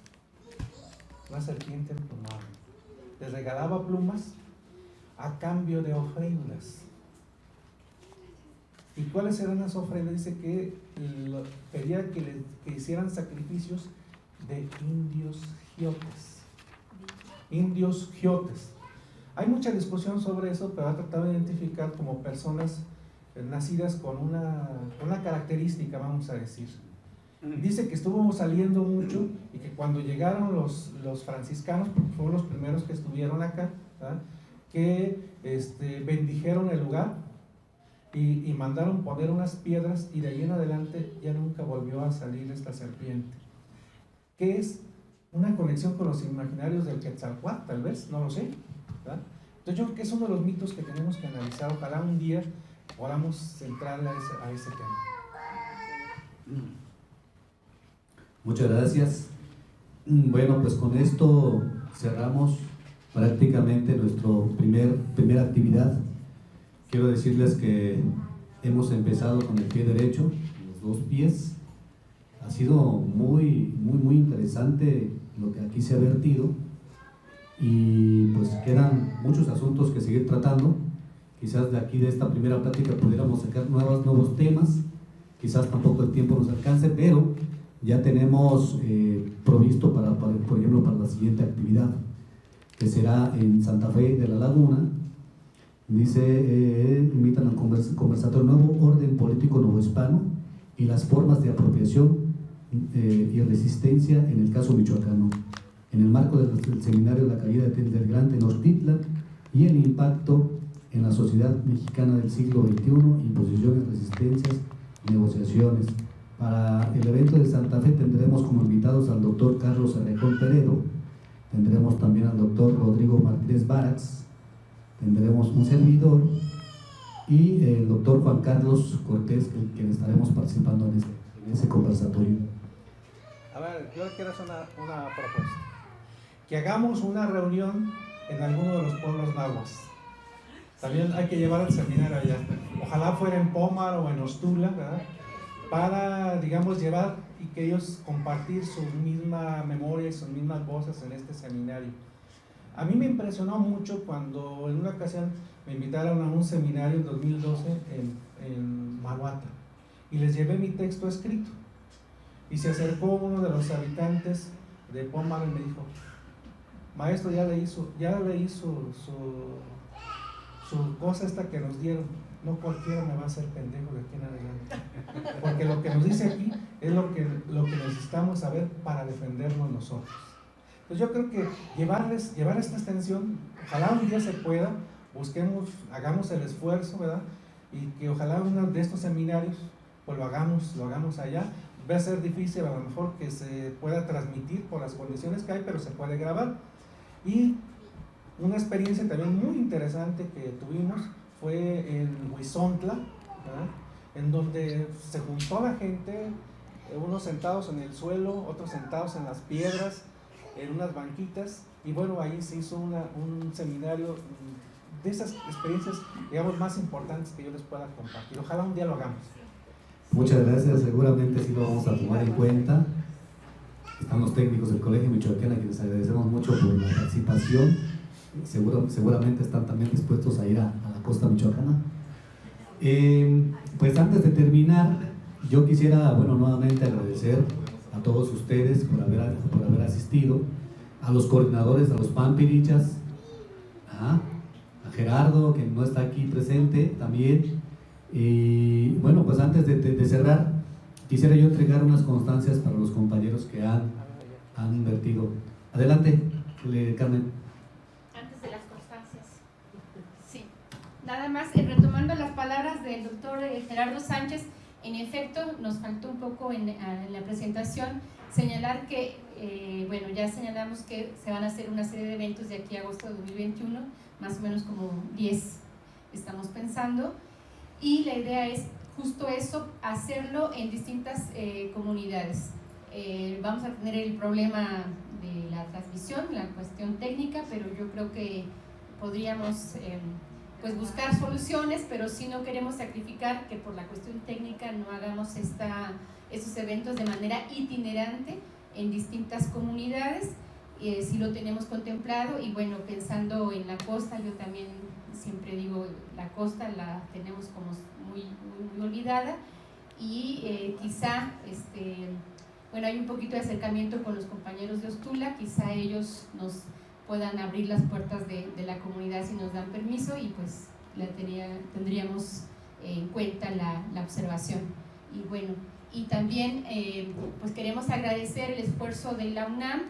una serpiente emplumada, les regalaba plumas a cambio de ofrendas. ¿Y cuáles eran las ofrendas? Dice que pedía que hicieran sacrificios de indios giotes. Hay mucha discusión sobre eso, pero ha tratado de identificar como personas nacidas con una característica, vamos a decir. Dice que estuvo saliendo mucho y que cuando llegaron los franciscanos, porque fueron los primeros que estuvieron acá, ¿verdad?, que bendijeron el lugar y mandaron poner unas piedras, y de ahí en adelante ya nunca volvió a salir esta serpiente. ¿Qué es? Una conexión con los imaginarios del Quetzalcóatl, tal vez, no lo sé, ¿verdad? Entonces yo creo que es uno de los mitos que tenemos que analizar. Ojalá un día podamos centrarle a ese tema. Muchas gracias. Bueno, pues con esto cerramos prácticamente nuestra primera actividad. Quiero decirles que hemos empezado con el pie derecho, los dos pies. Ha sido muy interesante lo que aquí se ha vertido, y pues quedan muchos asuntos que seguir tratando. Quizás de aquí, de esta primera plática, pudiéramos sacar nuevos temas. Quizás tampoco el tiempo nos alcance, pero ya tenemos provisto por ejemplo, para la siguiente actividad, que será en Santa Fe de la Laguna. Dice, invitan al conversatorio Nuevo Orden Político Novohispano y las formas de apropiación y resistencia en el caso michoacano, en el marco del seminario La caída del Gran Tenochtitlan y el impacto en la sociedad mexicana del siglo XXI, imposiciones, resistencias, negociaciones. Para el evento de Santa Fe tendremos como invitados al doctor Carlos Arrejón Peredo, tendremos también al doctor Rodrigo Martínez Barax, tendremos un servidor y el doctor Juan Carlos Cortés, quien estaremos participando en ese conversatorio. A ver, yo quiero hacer una propuesta. Que hagamos una reunión en alguno de los pueblos nahuas. También hay que llevar el seminario allá. Ojalá fuera en Pómar o en Ostula, ¿verdad?, para, digamos, llevar y que ellos compartir su misma memoria y sus mismas voces en este seminario. A mí me impresionó mucho cuando en una ocasión me invitaron a un seminario en 2012 en Mahuata, y les llevé mi texto escrito, y se acercó uno de los habitantes de Pómar y me dijo: maestro, ya leí su cosa esta que nos dieron, no cualquiera me va a hacer pendejo de aquí en adelante, porque lo que nos dice aquí es lo que necesitamos saber para defendernos nosotros. Pues yo creo que llevar esta extensión, ojalá un día se pueda, hagamos el esfuerzo, ¿verdad?, y que ojalá uno de estos seminarios pues lo hagamos allá. Va a ser difícil a lo mejor que se pueda transmitir por las condiciones que hay, pero se puede grabar. Y una experiencia también muy interesante que tuvimos fue en Huizontla, ¿verdad? En donde se juntó la gente, unos sentados en el suelo, otros sentados en las piedras, en unas banquitas, y bueno, ahí se hizo un seminario de esas experiencias, digamos, más importantes que yo les pueda compartir. Ojalá un día lo hagamos. Muchas gracias, seguramente sí lo vamos a tomar en cuenta. Están los técnicos del Colegio Michoacán, a quienes agradecemos mucho por la participación. Seguramente están también dispuestos a ir a la costa michoacana. Pues antes de terminar, yo quisiera, bueno, nuevamente agradecer a todos ustedes por haber asistido, a los coordinadores, a los pampirichas, a Gerardo, que no está aquí presente también. Y bueno, pues antes de cerrar, quisiera yo entregar unas constancias para los compañeros que han invertido. Adelante, Carmen. Antes de las constancias. Sí. Nada más, retomando las palabras del doctor Gerardo Sánchez, en efecto, nos faltó un poco en la presentación señalar que, bueno, ya señalamos que se van a hacer una serie de eventos de aquí a agosto de 2021, más o menos como 10 estamos pensando, y la idea es justo eso, hacerlo en distintas comunidades. Vamos a tener el problema de la transmisión, la cuestión técnica, pero yo creo que podríamos pues buscar soluciones, pero si no queremos sacrificar que por la cuestión técnica no hagamos esos eventos de manera itinerante en distintas comunidades. Si lo tenemos contemplado, y bueno, pensando en la costa, yo también siempre digo, la costa la tenemos como muy olvidada, y quizá bueno, hay un poquito de acercamiento con los compañeros de Ostula, quizá ellos nos puedan abrir las puertas de la comunidad si nos dan permiso, y pues tendríamos en cuenta la observación. Y bueno, y también pues queremos agradecer el esfuerzo de la UNAM.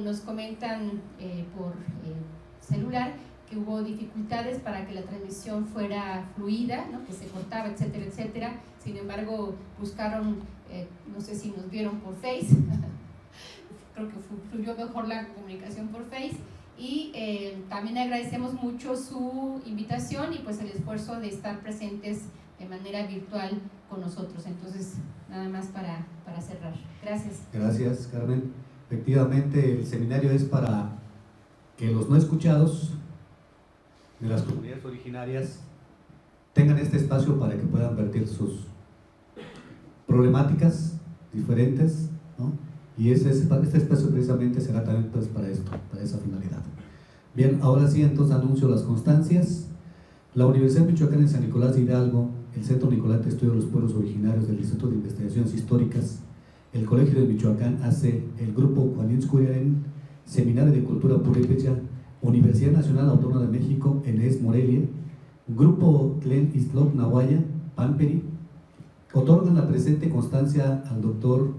Nos comentan por celular que hubo dificultades para que la transmisión fuera fluida, ¿no? Que se cortaba, etcétera, etcétera. Sin embargo, buscaron, no sé si nos vieron por Face, creo que fluyó mejor la comunicación por Face, y también agradecemos mucho su invitación y pues el esfuerzo de estar presentes de manera virtual con nosotros. Entonces, nada más para cerrar. Gracias. Gracias, Carmen. Efectivamente, el seminario es para que los no escuchados de las comunidades originarias tengan este espacio para que puedan vertir sus problemáticas diferentes, ¿no? Y este espacio precisamente será también pues para esto, para esa finalidad. Bien, ahora sí, entonces anuncio las constancias. La Universidad Michoacana en San Nicolás de Hidalgo, el Centro Nicolás de Estudio de los Pueblos Originarios del Instituto de Investigaciones Históricas, el Colegio de Michoacán hace el grupo Juaninskuriaren, Seminario de Cultura Purépecha, Universidad Nacional Autónoma de México, ENES Morelia, Grupo Tlen Islop Nahuaya, Pamperi, otorgan la presente constancia al doctor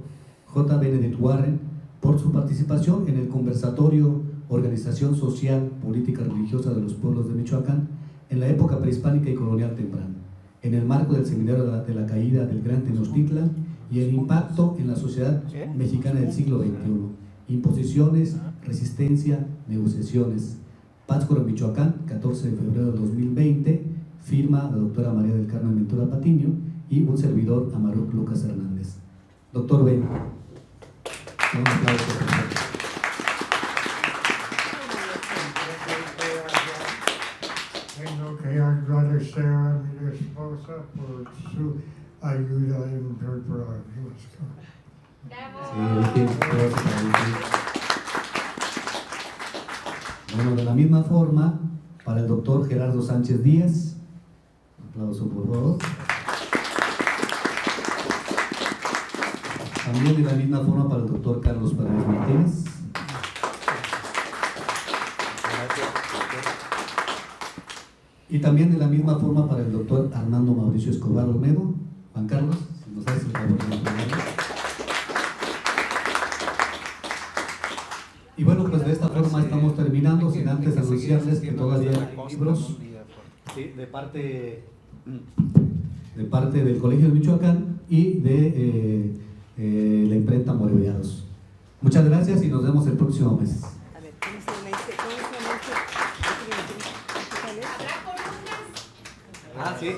J. Benedict Warren por su participación en el conversatorio Organización Social, Política Religiosa de los Pueblos de Michoacán en la época prehispánica y colonial temprana, en el marco del Seminario de la Caída del Gran Tenochtitlan y el impacto en la sociedad mexicana del siglo XXI. Imposiciones, resistencia, negociaciones. Pátzcuaro, Michoacán, 14 de febrero de 2020, firma la doctora María del Carmen Ventura Patiño y un servidor, Amaruk Lucas Hernández. Doctor Ben. Un aplauso, por favor. Tengo que agradecer a mi esposa por su ayuda en preparar Bueno, de la misma forma, para el doctor Gerardo Sánchez Díaz, un aplauso por favor. También de la misma forma para el doctor Carlos Paredes Martínez. Y también de la misma forma para el doctor Armando Mauricio Escobar Olmedo. Juan Carlos, si nos haces el favor de acompañarnos. Y bueno, pues de esta forma estamos terminando, sin antes anunciarles que todavía hay libros de parte del Colegio de Michoacán y de la imprenta Moreviados. Muchas gracias y nos vemos el próximo mes. A ver, ¿cómo se llama? ¿Habrá columna? Ah, sí.